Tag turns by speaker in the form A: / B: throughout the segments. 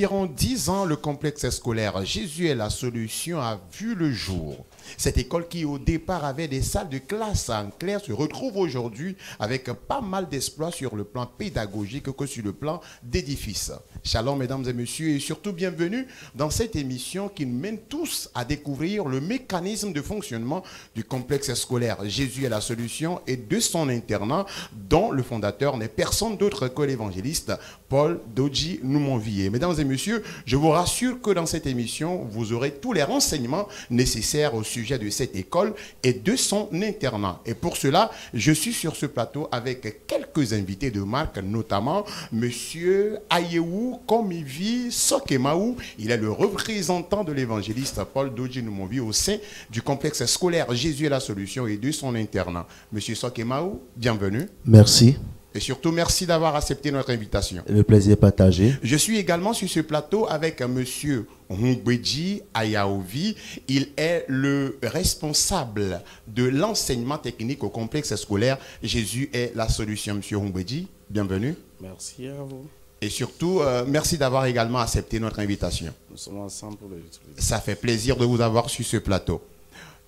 A: environ 10 ans, le complexe scolaire Jésus est la solution a vu le jour. Cette école qui au départ avait des salles de classe en clair se retrouve aujourd'hui avec pas mal d'exploits sur le plan pédagogique que sur le plan d'édifice. Shalom mesdames et messieurs et surtout bienvenue dans cette émission qui nous mène tous à découvrir le mécanisme de fonctionnement du complexe scolaire Jésus est la solution et de son internat dont le fondateur n'est personne d'autre que l'évangéliste Paul Dodji Noumonvier. Mesdames et messieurs, je vous rassure que dans cette émission, vous aurez tous les renseignements nécessaires au sujet de cette école et de son internat. Et pour cela, je suis sur ce plateau avec quelques invités de marque, notamment Monsieur Ayewu Komivi Sokemaou. Il est le représentant de l'évangéliste Paul Dodji Noumonvier au sein du complexe scolaire Jésus est la solution et de son internat. Monsieur Sokemaou, bienvenue.
B: Merci.
A: Et surtout, merci d'avoir accepté notre invitation.
B: Le plaisir partagé.
A: Je suis également sur ce plateau avec monsieur Humbedji Ayaovi. Il est le responsable de l'enseignement technique au complexe scolaire Jésus est la solution. Monsieur Humbedji, bienvenue.
C: Merci à vous.
A: Et surtout, merci d'avoir également accepté notre invitation.
C: Nous sommes ensemble pour l'utiliser.
A: Ça fait plaisir de vous avoir sur ce plateau.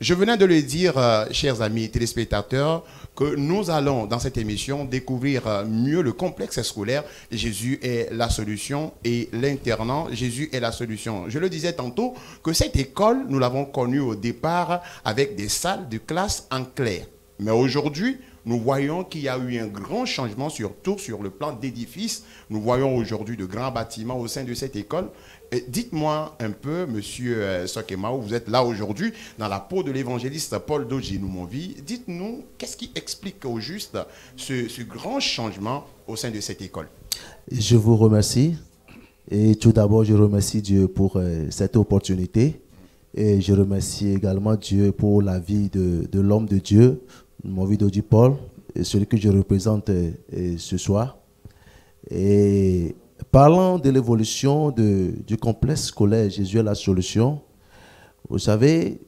A: Je venais de le dire, chers amis téléspectateurs, que nous allons dans cette émission découvrir mieux le complexe scolaire. Jésus est la solution et l'internat, Jésus est la solution. Je le disais tantôt que cette école, nous l'avons connue au départ avec des salles de classe en clair. Mais aujourd'hui, nous voyons qu'il y a eu un grand changement, surtout sur le plan d'édifice. Nous voyons aujourd'hui de grands bâtiments au sein de cette école. Dites-moi un peu, monsieur Sokemaou, vous êtes là aujourd'hui dans la peau de l'évangéliste Paul Dodji Noumonvier. Dites-nous, qu'est-ce qui explique au juste ce grand changement au sein de cette école?
B: Je vous remercie. Et tout d'abord, je remercie Dieu pour cette opportunité. Et je remercie également Dieu pour la vie de l'homme de Dieu, Noumonvier Dodji Paul, celui que je représente ce soir. Et parlant de l'évolution du complexe scolaire Jésus est la solution, vous savez,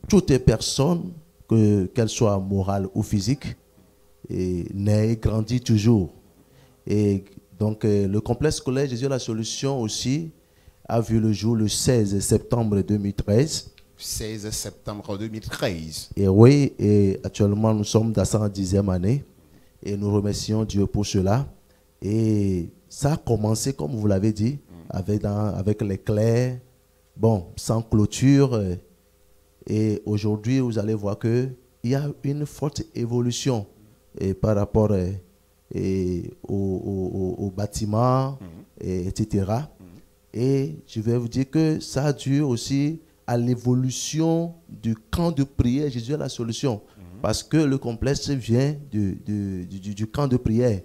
B: toute personne, qu'elle soit morale ou physique, naît et grandit toujours. Et donc, le complexe scolaire Jésus est la solution aussi a vu le jour le 16 septembre 2013.
A: 16 septembre 2013.
B: Et oui, et actuellement, nous sommes dans sa 10e année et nous remercions Dieu pour cela. Et ça a commencé, comme vous l'avez dit, avec les clairs, bon, sans clôture. Et aujourd'hui, vous allez voir qu'il y a une forte évolution par rapport au bâtiment, etc. Et je vais vous dire que ça a dû aussi à l'évolution du camp de prière. Jésus est la solution. Parce que le complexe vient du camp de prière.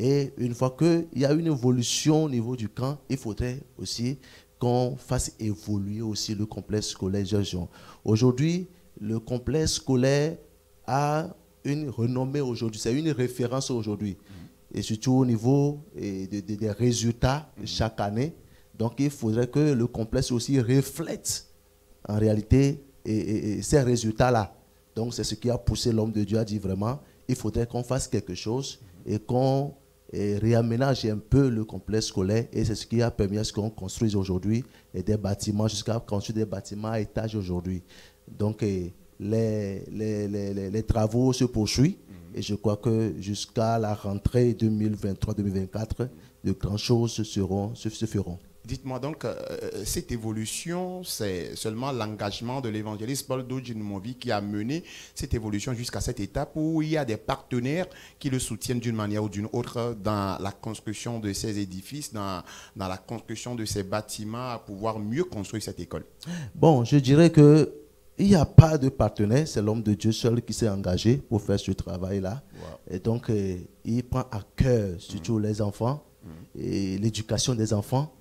B: Et une fois qu'il y a une évolution au niveau du camp, il faudrait aussi qu'on fasse évoluer aussi le complexe scolaire Jésus. Aujourd'hui, le complexe scolaire a une renommée aujourd'hui. C'est une référence aujourd'hui. Et surtout au niveau des résultats chaque année. Donc, il faudrait que le complexe aussi reflète en réalité ces résultats-là. Donc, c'est ce qui a poussé l'homme de Dieu à dire vraiment, il faudrait qu'on fasse quelque chose et qu'on réaménage un peu le complexe scolaire. Et c'est ce qui a permis à ce qu'on construise aujourd'hui des bâtiments, jusqu'à construire des bâtiments à étage aujourd'hui. Donc, les travaux se poursuivent. Et je crois que jusqu'à la rentrée 2023-2024, de grandes choses se feront.
A: Dites-moi donc, cette évolution, c'est seulement l'engagement de l'évangéliste Paul Dodji Noumonvier qui a mené cette évolution jusqu'à cette étape où il y a des partenaires qui le soutiennent d'une manière ou d'une autre dans la construction de ces édifices, dans la construction de ces bâtiments, à pouvoir mieux construire cette école.
B: Bon, je dirais que il n'y a pas de partenaire, c'est l'homme de Dieu seul qui s'est engagé pour faire ce travail-là. Wow. Et donc, il prend à cœur surtout les enfants et l'éducation des enfants.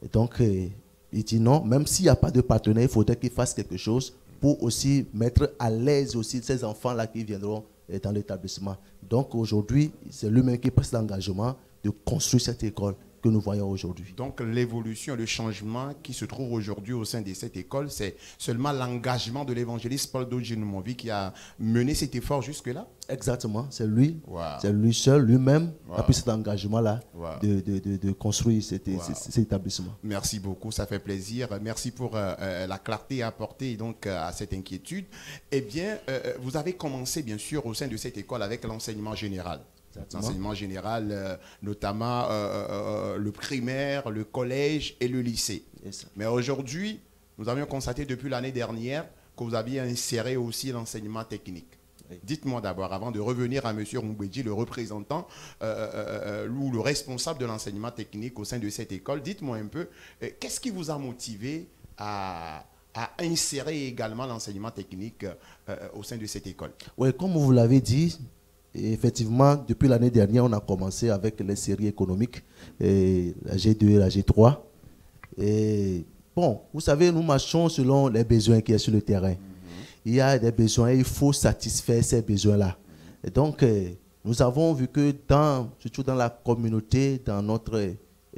B: Et donc, il dit non, même s'il n'y a pas de partenaire, il faudrait qu'il fasse quelque chose pour aussi mettre à l'aise aussi ces enfants-là qui viendront dans l'établissement. Donc, aujourd'hui, c'est lui-même qui prend l'engagement de construire cette école que nous voyons aujourd'hui.
A: Donc l'évolution, le changement qui se trouve aujourd'hui au sein de cette école, c'est seulement l'engagement de l'évangéliste Paul Dodjinumovi qui a mené cet effort jusque-là?
B: Exactement, c'est lui.
A: Wow.
B: C'est lui seul, lui-même,
A: Wow.
B: a pris cet engagement-là
A: Wow.
B: de construire cet établissement.
A: Merci beaucoup, ça fait plaisir. Merci pour la clarté apportée donc, à cette inquiétude. Eh bien, vous avez commencé bien sûr au sein de cette école avec l'enseignement général. L'enseignement général, notamment le primaire, le collège et le lycée.
B: Yes.
A: Mais aujourd'hui, nous avions constaté depuis l'année dernière que vous aviez inséré aussi l'enseignement technique. Oui. Dites-moi d'abord, avant de revenir à M. Ngwedji, le représentant ou le responsable de l'enseignement technique au sein de cette école, dites-moi un peu, qu'est-ce qui vous a motivé à insérer également l'enseignement technique au sein de cette école?
B: Oui, comme vous l'avez dit, effectivement, depuis l'année dernière, on a commencé avec les séries économiques, la G2 et la G3. Et bon, vous savez, nous marchons selon les besoins qui sont sur le terrain. Il y a des besoins et il faut satisfaire ces besoins-là. Et donc, nous avons vu que surtout dans la communauté, dans notre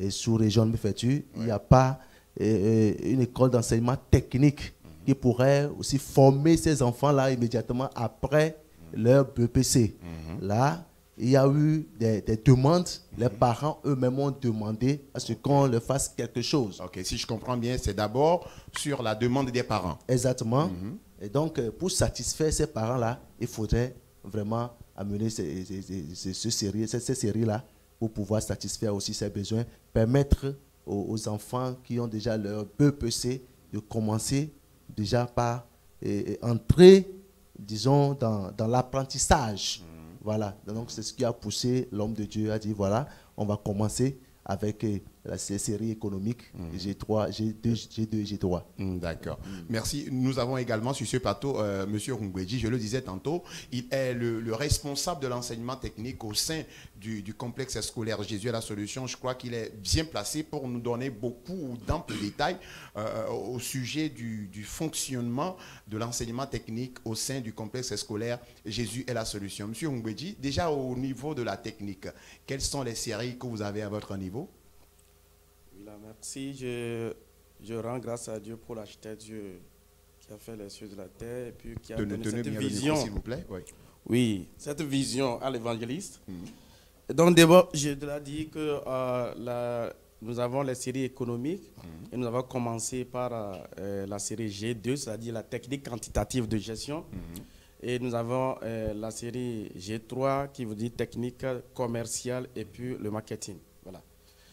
B: sous-région de Mefetu, il n'y a pas une école d'enseignement technique qui pourrait aussi former ces enfants-là immédiatement après leur BPC. Là, il y a eu des demandes. Les parents eux-mêmes ont demandé à ce qu'on leur fasse quelque chose.
A: Ok, si je comprends bien, c'est d'abord sur la demande des parents.
B: Exactement. Et donc, pour satisfaire ces parents-là, il faudrait vraiment amener ces séries-là pour pouvoir satisfaire aussi ces besoins, permettre aux enfants qui ont déjà leur BPC de commencer déjà par entrer, disons, dans l'apprentissage. Voilà. Donc, c'est ce qui a poussé l'homme de Dieu à dire, voilà, on va commencer avec ces séries économiques G3, G2, G2 et G3.
A: D'accord. Merci. Nous avons également sur ce plateau M. Ngwedji, je le disais tantôt, il est le responsable de l'enseignement technique au sein du complexe scolaire Jésus est la solution. Je crois qu'il est bien placé pour nous donner beaucoup d'amples détails au sujet du fonctionnement de l'enseignement technique au sein du complexe scolaire Jésus est la solution. M. Ngwedji, déjà au niveau de la technique, quelles sont les séries que vous avez à votre niveau?
C: Merci. Je rends grâce à Dieu pour l'acheter Dieu qui a fait les cieux de la terre et puis qui a donné cette vision.
A: S'il vous plaît. Oui.
C: Oui, cette vision à l'évangéliste. Donc d'abord, je dois dire que nous avons les séries économiques et nous avons commencé par la série G2, c'est-à-dire la technique quantitative de gestion. Et nous avons la série G3 qui veut dire technique commerciale et puis le marketing. Voilà.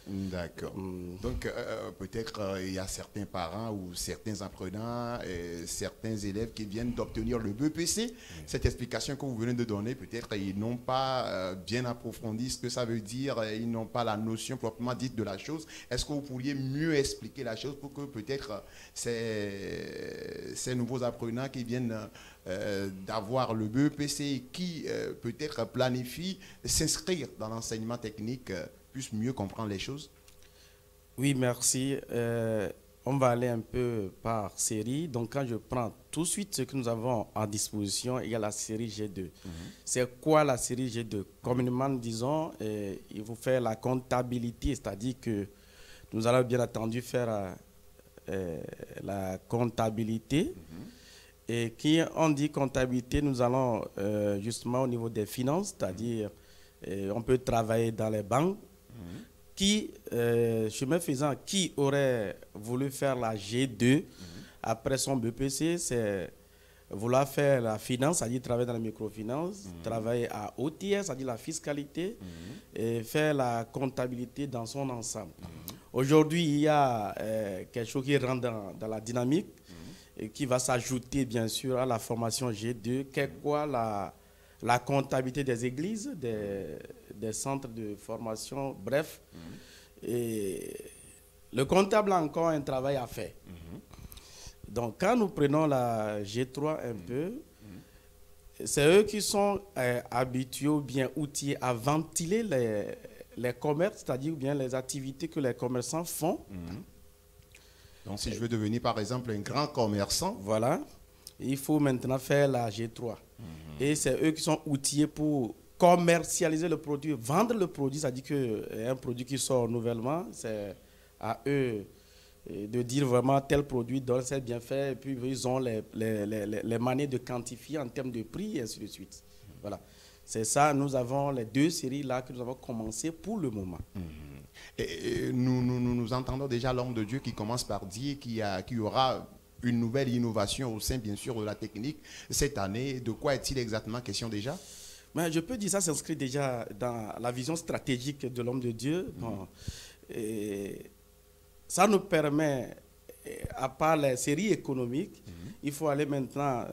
A: D'accord. Donc, peut-être il y a certains parents ou certains apprenants, certains élèves qui viennent d'obtenir le BPC. Cette explication que vous venez de donner, peut-être ils n'ont pas bien approfondi ce que ça veut dire, ils n'ont pas la notion proprement dite de la chose. Est-ce que vous pourriez mieux expliquer la chose pour que peut-être ces nouveaux apprenants qui viennent d'avoir le BPC et qui peut-être planifient s'inscrire dans l'enseignement technique puissent mieux comprendre les choses?
C: Oui, merci. On va aller un peu par série. Donc, quand je prends tout de suite ce que nous avons à disposition, il y a la série G2. C'est quoi la série G2? Communément, disons, il faut faire la comptabilité, c'est-à-dire que nous allons bien entendu faire la comptabilité. Et qui on dit comptabilité, nous allons justement au niveau des finances, c'est-à-dire on peut travailler dans les banques. Chemin faisant, qui aurait voulu faire la G2 après son BPC, c'est vouloir faire la finance, c'est-à-dire travailler dans la microfinance, travailler à OTS, c'est-à-dire la fiscalité, et faire la comptabilité dans son ensemble. Aujourd'hui, il y a quelque chose qui rentre dans la dynamique et qui va s'ajouter bien sûr à la formation G2, qu'est quoi la comptabilité des églises, des centres de formation, bref. Et le comptable a encore un travail à faire. Donc, quand nous prenons la G3 un peu, c'est eux qui sont habitués ou bien outillés à ventiler les commerces, c'est-à-dire bien les activités que les commerçants font.
A: Donc, si je veux devenir, par exemple, un grand commerçant,
C: voilà, il faut maintenant faire la G3. Et c'est eux qui sont outillés pour commercialiser le produit, vendre le produit, c'est-à-dire qu'un produit qui sort nouvellement, c'est à eux de dire vraiment tel produit donne cet bienfait, et puis ils ont les manières de quantifier en termes de prix, et ainsi de suite. Voilà. C'est ça, nous avons les 2 séries là que nous avons commencé pour le moment.
A: Et nous entendons déjà l'homme de Dieu qui commence par dire qu'il y aura une nouvelle innovation au sein, bien sûr, de la technique cette année. De quoi est-il exactement question déjà?
C: Mais je peux dire ça s'inscrit déjà dans la vision stratégique de l'homme de Dieu. Bon, et ça nous permet, à part les séries économiques, il faut aller maintenant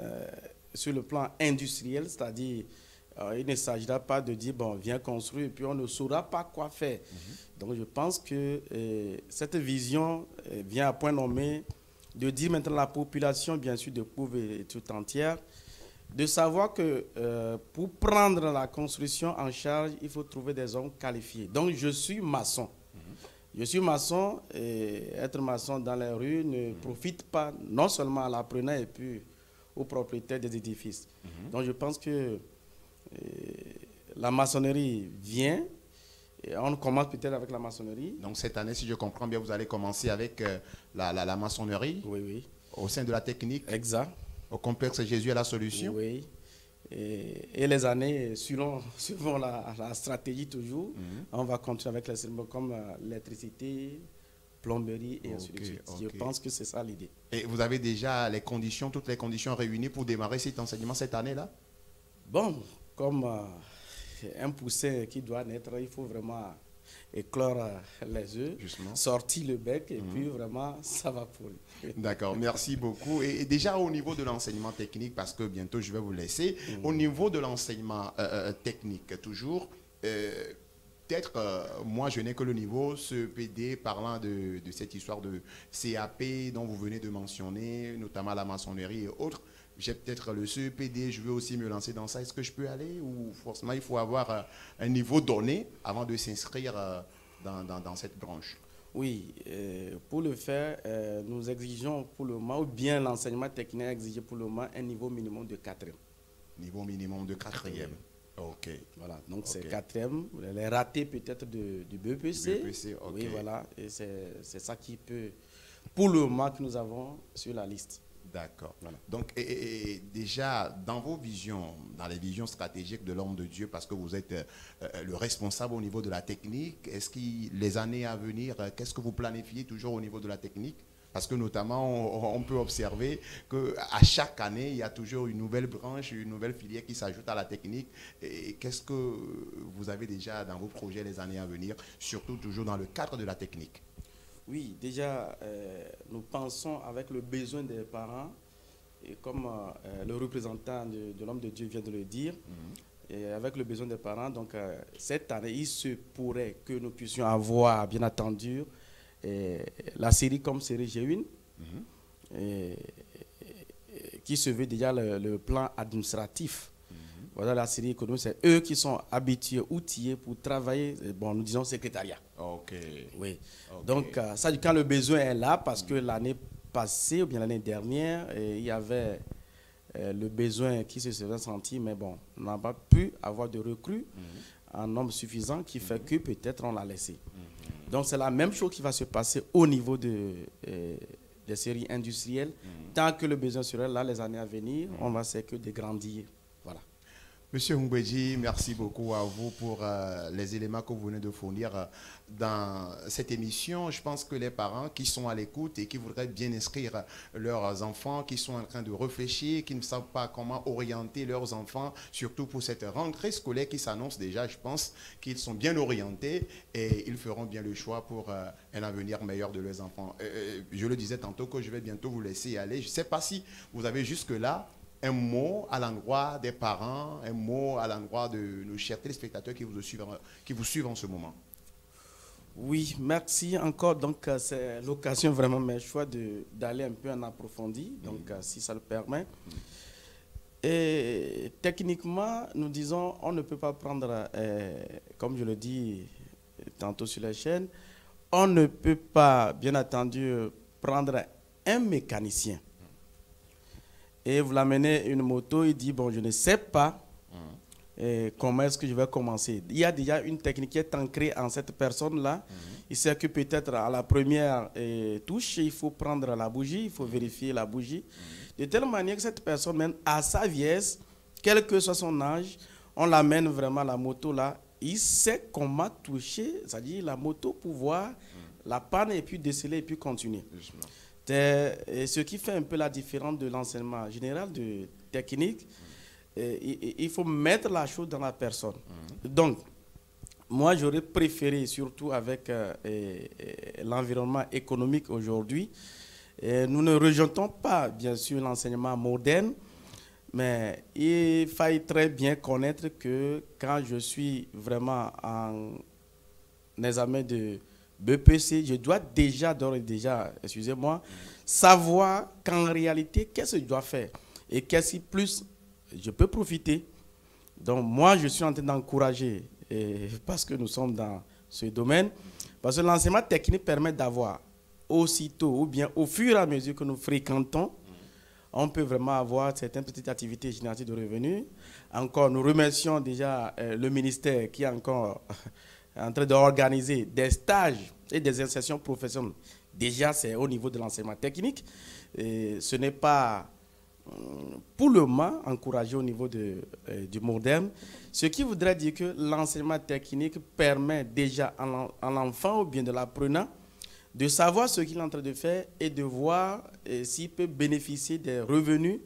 C: sur le plan industriel, c'est-à-dire il ne s'agira pas de dire, bon, viens construire et puis on ne saura pas quoi faire. Donc je pense que cette vision vient à point nommé de dire maintenant à la population, bien sûr, de Prouve et tout entière, de savoir que pour prendre la construction en charge, il faut trouver des hommes qualifiés. Donc je suis maçon. Je suis maçon et être maçon dans les rues ne profite pas non seulement à l'apprenant et puis aux propriétaires des édifices. Donc je pense que la maçonnerie vient et on commence peut-être avec la maçonnerie.
A: Donc cette année, si je comprends bien, vous allez commencer avec la maçonnerie.
C: Oui, oui.
A: Au sein de la technique.
C: Exact.
A: Au complexe Jésus est la solution.
C: Oui. Et les années, suivant la stratégie toujours, on va continuer avec les services comme l'électricité, plomberie et ainsi de suite. Je pense que c'est ça l'idée.
A: Et vous avez déjà les conditions, toutes les conditions réunies pour démarrer cet enseignement cette année-là?
C: Bon, comme un poussin qui doit naître, il faut vraiment éclore les œufs, sortir le bec et puis vraiment ça va pour lui.
A: D'accord, merci beaucoup. Et déjà au niveau de l'enseignement technique, parce que bientôt je vais vous laisser, au niveau de l'enseignement technique, toujours, peut-être moi je n'ai que le niveau CEPD parlant de cette histoire de CAP dont vous venez de mentionner, notamment la maçonnerie et autres. J'ai peut-être le CEPD, je veux aussi me lancer dans ça. Est-ce que je peux aller ou forcément il faut avoir un niveau donné avant de s'inscrire dans cette branche?
C: Oui, pour le faire, nous exigeons pour le moment, ou bien l'enseignement technique exige pour le moment un niveau minimum de 4e.
A: Niveau minimum de 4e. Ok.
C: Voilà, donc c'est 4e. Les ratés peut-être du BEPC.
A: BEPC, ok.
C: Oui, voilà, et c'est ça qui peut, pour le moment que nous avons sur la liste.
A: D'accord. Voilà. Donc, et déjà, dans vos visions, dans les visions stratégiques de l'homme de Dieu, parce que vous êtes le responsable au niveau de la technique, est-ce que les années à venir, qu'est-ce que vous planifiez toujours au niveau de la technique? Parce que notamment, on peut observer qu'à chaque année, il y a toujours une nouvelle branche, une nouvelle filière qui s'ajoute à la technique. Et qu'est-ce que vous avez déjà dans vos projets les années à venir, surtout toujours dans le cadre de la technique?
C: Oui, déjà, nous pensons avec le besoin des parents, et comme le représentant de l'homme de Dieu vient de le dire, et avec le besoin des parents, donc cette année, il se pourrait que nous puissions avoir, bien entendu, la série comme série G1, qui se veut déjà le plan administratif. Voilà, la série économique, c'est eux qui sont habitués, outillés pour travailler, bon, nous disons secrétariat.
A: Ok.
C: Oui. Okay. Donc, ça, quand le besoin est là, parce que l'année passée, ou bien l'année dernière, il y avait le besoin qui se serait senti, mais bon, on n'a pas pu avoir de recrues en nombre suffisant, qui fait que peut-être on l'a laissé. Donc, c'est la même chose qui va se passer au niveau des séries industrielles. Tant que le besoin sera là, les années à venir, on va essayer que de grandir. Voilà.
A: Monsieur Ngweji, merci beaucoup à vous pour les éléments que vous venez de fournir dans cette émission. Je pense que les parents qui sont à l'écoute et qui voudraient bien inscrire leurs enfants, qui sont en train de réfléchir, qui ne savent pas comment orienter leurs enfants, surtout pour cette rentrée scolaire qui s'annonce déjà, je pense qu'ils sont bien orientés et ils feront bien le choix pour un avenir meilleur de leurs enfants. Je le disais tantôt que je vais bientôt vous laisser aller. Je ne sais pas si vous avez jusque-là un mot à l'endroit des parents, un mot à l'endroit de nos chers téléspectateurs qui vous suivent en ce moment.
C: Oui, merci encore. Donc, c'est l'occasion vraiment, mes choix d'aller un peu en approfondi, donc si ça le permet. Et techniquement, nous disons, on ne peut pas prendre, comme je le dis tantôt sur la chaîne, on ne peut pas, bien entendu, prendre un mécanicien. Et vous l'amenez une moto, il dit, bon, je ne sais pas comment est-ce que je vais commencer. Il y a déjà une technique qui est ancrée en cette personne-là. Il sait que peut-être à la première touche, il faut prendre la bougie, il faut vérifier la bougie. De telle manière que cette personne, même à sa vieillesse, quel que soit son âge, on l'amène vraiment à la moto là. Il sait comment toucher, c'est-à-dire la moto pour voir la panne et puis déceler et puis continuer. C'est ce qui fait un peu la différence de l'enseignement général de technique. Il faut mettre la chose dans la personne. Donc, moi, j'aurais préféré, surtout avec l'environnement économique aujourd'hui, nous ne rejetons pas, bien sûr, l'enseignement moderne, mais il faille très bien connaître que quand je suis vraiment en examen de BPC, je dois déjà, excusez-moi, savoir qu'en réalité, qu'est-ce que je dois faire et qu'est-ce qui plus je peux profiter. Donc moi, je suis en train d'encourager, parce que nous sommes dans ce domaine, parce que l'enseignement technique permet d'avoir aussitôt ou bien au fur et à mesure que nous fréquentons, on peut vraiment avoir certaines petites activités génératives de revenus. Encore, nous remercions déjà le ministère qui est encore en train d'organiser des stages et des insertions professionnelles. Déjà, c'est au niveau de l'enseignement technique. Et ce n'est pas pour le moment encouragé au niveau du moderne. Ce qui voudrait dire que l'enseignement technique permet déjà à l'enfant ou bien de l'apprenant de savoir ce qu'il est en train de faire et de voir s'il peut bénéficier des revenus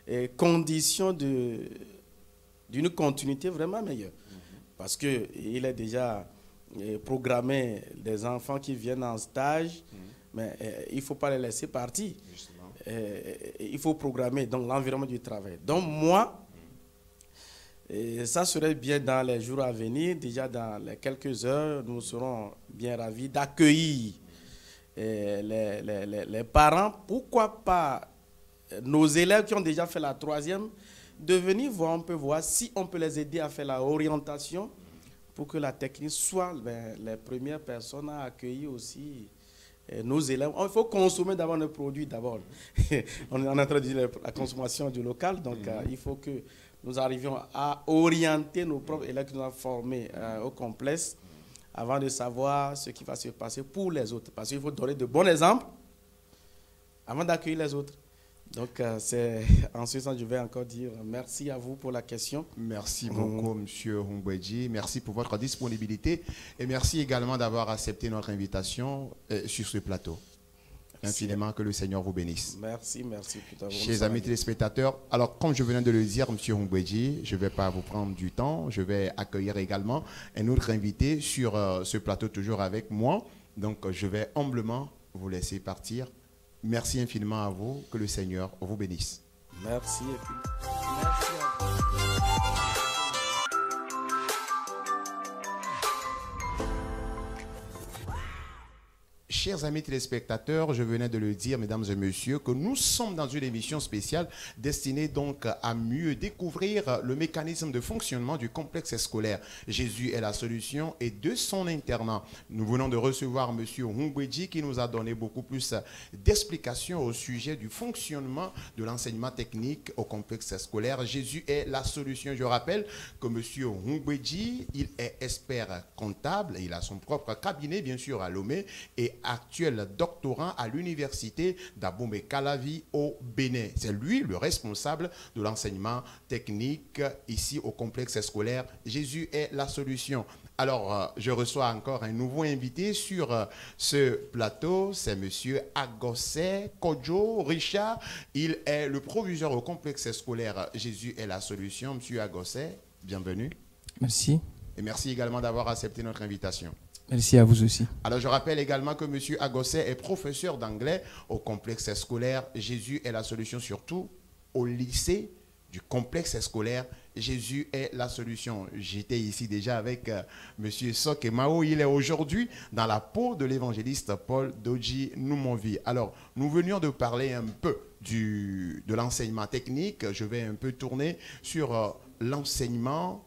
C: et conditions d'une continuité vraiment meilleure. Parce qu'il est déjà programmé des enfants qui viennent en stage, mais il ne faut pas les laisser partir. Il faut programmer donc l'environnement du travail. Donc moi, ça serait bien dans les jours à venir, déjà dans les quelques heures, nous serons bien ravis d'accueillir les parents, pourquoi pas nos élèves qui ont déjà fait la troisième, de venir voir, on peut voir si on peut les aider à faire la orientation pour que la technique soit les premières personnes à accueillir aussi nos élèves. Il faut consommer d'abord nos produits d'abord. On est en train de dire la consommation du local, donc il faut que nous arrivions à orienter nos propres élèves qui nous ont formés au complexe avant de savoir ce qui va se passer pour les autres. Parce qu'il faut donner de bons exemples avant d'accueillir les autres. Donc, en ce sens, je vais encore dire merci à vous pour la question.
A: Merci beaucoup, M. Humbweji. Merci pour votre disponibilité et merci également d'avoir accepté notre invitation sur ce plateau. Infiniment, que le Seigneur vous bénisse.
C: Merci.
A: Chers amis téléspectateurs, alors comme je venais de le dire, M. Humbweji, je ne vais pas vous prendre du temps. Je vais accueillir également un autre invité sur ce plateau, toujours avec moi. Donc, je vais humblement vous laisser partir. Merci infiniment à vous. Que le Seigneur vous bénisse.
C: Merci. Et puis, merci à vous.
A: Chers amis téléspectateurs, je venais de le dire, mesdames et messieurs, que nous sommes dans une émission spéciale destinée donc à mieux découvrir le mécanisme de fonctionnement du complexe scolaire. Jésus est la solution et de son internat. Nous venons de recevoir M. Humbweji qui nous a donné beaucoup plus d'explications au sujet du fonctionnement de l'enseignement technique au complexe scolaire. Jésus est la solution. Je rappelle que M. Humbweji, il est expert comptable, il a son propre cabinet bien sûr à Lomé et actuel doctorant à l'université d'Abomey-Calavi au Bénin. C'est lui le responsable de l'enseignement technique ici au complexe scolaire. Jésus est la solution. Alors, je reçois encore un nouveau invité sur ce plateau. C'est M. Agosé Kodjo Richard. Il est le proviseur au complexe scolaire. Jésus est la solution. M. Agosé, bienvenue.
D: Merci.
A: Et merci également d'avoir accepté notre invitation.
D: Merci à vous aussi.
A: Alors, je rappelle également que M. Agosé est professeur d'anglais au complexe scolaire. Jésus est la solution, surtout au lycée du complexe scolaire. Jésus est la solution. J'étais ici déjà avec M. Sok Mao. Il est aujourd'hui dans la peau de l'évangéliste Paul Dodji Noumonvi. Alors, nous venions de parler un peu de l'enseignement technique. Je vais un peu tourner sur l'enseignement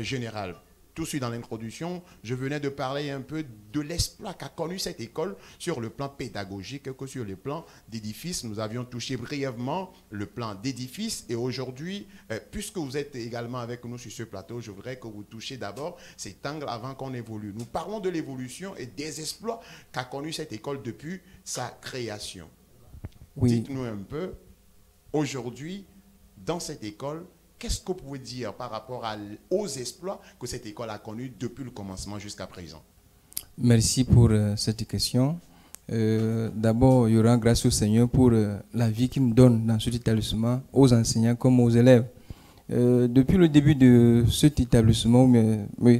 A: général. tout de suite dans l'introduction, je venais de parler un peu de l'exploit qu'a connu cette école sur le plan pédagogique que sur le plan d'édifice. Nous avions touché brièvement le plan d'édifice et aujourd'hui, puisque vous êtes également avec nous sur ce plateau, je voudrais que vous touchiez d'abord cet angle avant qu'on évolue. Nous parlons de l'évolution et des exploits qu'a connu cette école depuis sa création.
D: Oui.
A: Dites-nous un peu, aujourd'hui, dans cette école, qu'est-ce que vous pouvez dire par rapport aux exploits que cette école a connus depuis le commencement jusqu'à présent?
D: Merci pour cette question. D'abord, il y aura grâce au Seigneur pour la vie qu'il nous donne dans cet établissement, aux enseignants comme aux élèves. Depuis le début de cet établissement,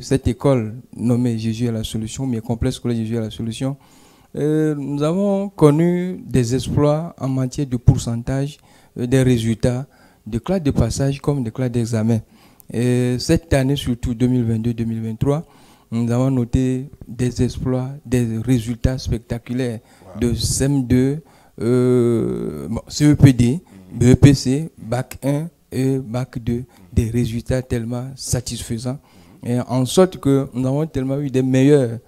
D: cette école nommée Jésus est la solution, mais complexe scolaire Jésus est la solution, nous avons connu des exploits en matière de pourcentage des résultats de classes de passage comme de classes d'examen. Cette année, surtout 2022-2023, nous avons noté des exploits, des résultats spectaculaires de CM2, CEPD, BEPC, Bac 1 et Bac 2, des résultats tellement satisfaisants. Et en sorte que nous avons tellement eu des meilleurs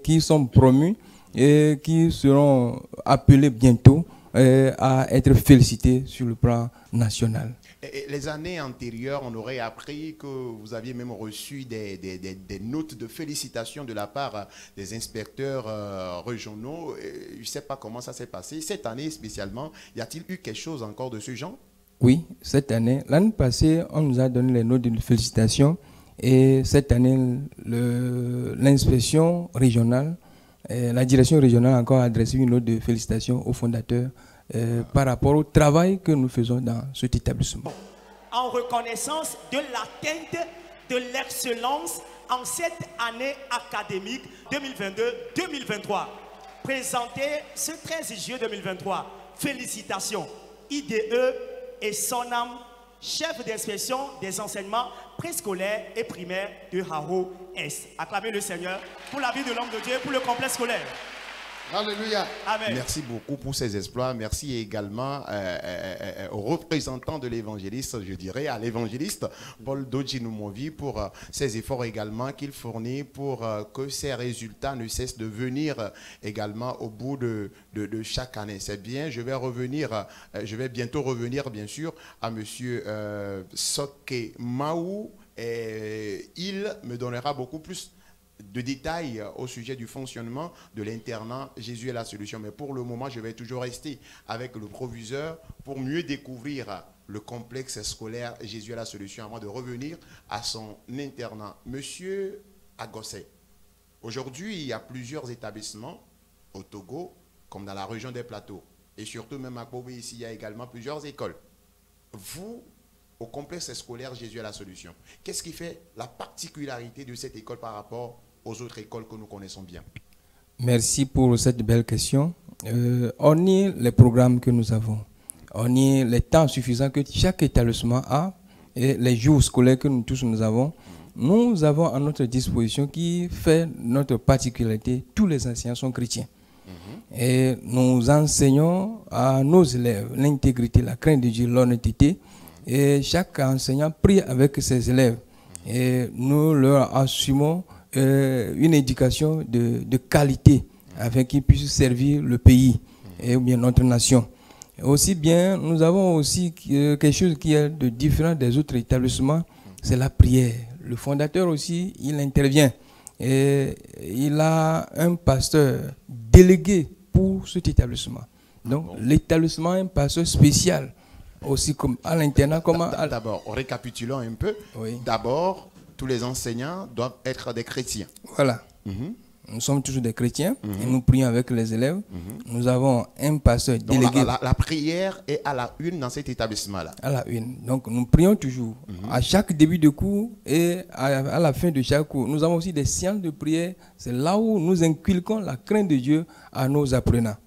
D: qui sont promus et qui seront appelés bientôt à être félicités sur le plan national.
A: Et les années antérieures, on aurait appris que vous aviez même reçu des notes de félicitations de la part des inspecteurs régionaux. Je ne sais pas comment ça s'est passé. Cette année spécialement, y a-t-il eu quelque chose encore de ce genre?
D: Oui, cette année. L'année passée, on nous a donné les notes de félicitations. Et cette année, l'inspection régionale, la direction régionale a encore adressé une note de félicitations aux fondateurs par rapport au travail que nous faisons dans cet établissement.
E: En reconnaissance de l'atteinte de l'excellence en cette année académique 2022-2023, présenté ce 13 juillet 2023. Félicitations, IDE et son âme, chef d'inspection des enseignements préscolaires et primaires de Haro Est. Acclamez le Seigneur pour la vie de l'homme de Dieu, pour le complexe scolaire.
A: Alléluia.
E: Amen.
A: Merci beaucoup pour ces exploits. Merci également aux représentants de l'évangéliste, je dirais, à l'évangéliste Paul Dodjinumovi pour ses efforts également qu'il fournit pour que ces résultats ne cessent de venir également au bout de chaque année. C'est bien, je vais bientôt revenir bien sûr à monsieur Soke Maou et il me donnera beaucoup plus de détails au sujet du fonctionnement de l'internat Jésus est la solution. Mais pour le moment, je vais toujours rester avec le proviseur pour mieux découvrir le complexe scolaire Jésus est la solution avant de revenir à son internat. Monsieur Agossé, aujourd'hui, il y a plusieurs établissements au Togo, comme dans la région des Plateaux. Et surtout, même à Kobe, ici, il y a également plusieurs écoles. Vous, au complexe scolaire Jésus est la solution, qu'est-ce qui fait la particularité de cette école par rapport aux autres écoles que nous connaissons bien?
D: Merci pour cette belle question. On y les programmes que nous avons, on y les temps suffisants que chaque établissement a et les jours scolaires que nous tous nous avons à notre disposition qui fait notre particularité. Tous les enseignants sont chrétiens. Et nous enseignons à nos élèves l'intégrité, la crainte de Dieu, l'honnêteté. Et chaque enseignant prie avec ses élèves. Et nous leur assumons une éducation de qualité afin qu'ils puissent servir le pays et ou bien notre nation. Aussi bien, nous avons aussi quelque chose qui est de différent des autres établissements, c'est la prière. Le fondateur aussi, il intervient. Et il a un pasteur délégué pour cet établissement. Donc, l'établissement est un pasteur spécial, aussi comme à l'internat.
A: D'abord, récapitulons un peu.
D: Oui.
A: D'abord, tous les enseignants doivent être des chrétiens.
D: Voilà. Nous sommes toujours des chrétiens et nous prions avec les élèves. Nous avons un pasteur délégué.
A: Donc la prière est à la une dans cet établissement-là.
D: À la une. Donc nous prions toujours. À chaque début de cours et à la fin de chaque cours. Nous avons aussi des séances de prière. C'est là où nous inculquons la crainte de Dieu à nos apprenants.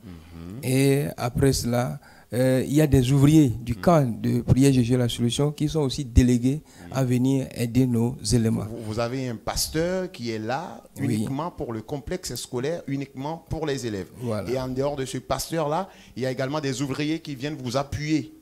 D: Et après cela, il y a des ouvriers du camp de prière Jésus la solution qui sont aussi délégués à venir aider nos éléments.
A: Vous avez un pasteur qui est là uniquement pour le complexe scolaire, uniquement pour les élèves.
D: Voilà.
A: Et en dehors de ce pasteur-là, il y a également des ouvriers qui viennent vous appuyer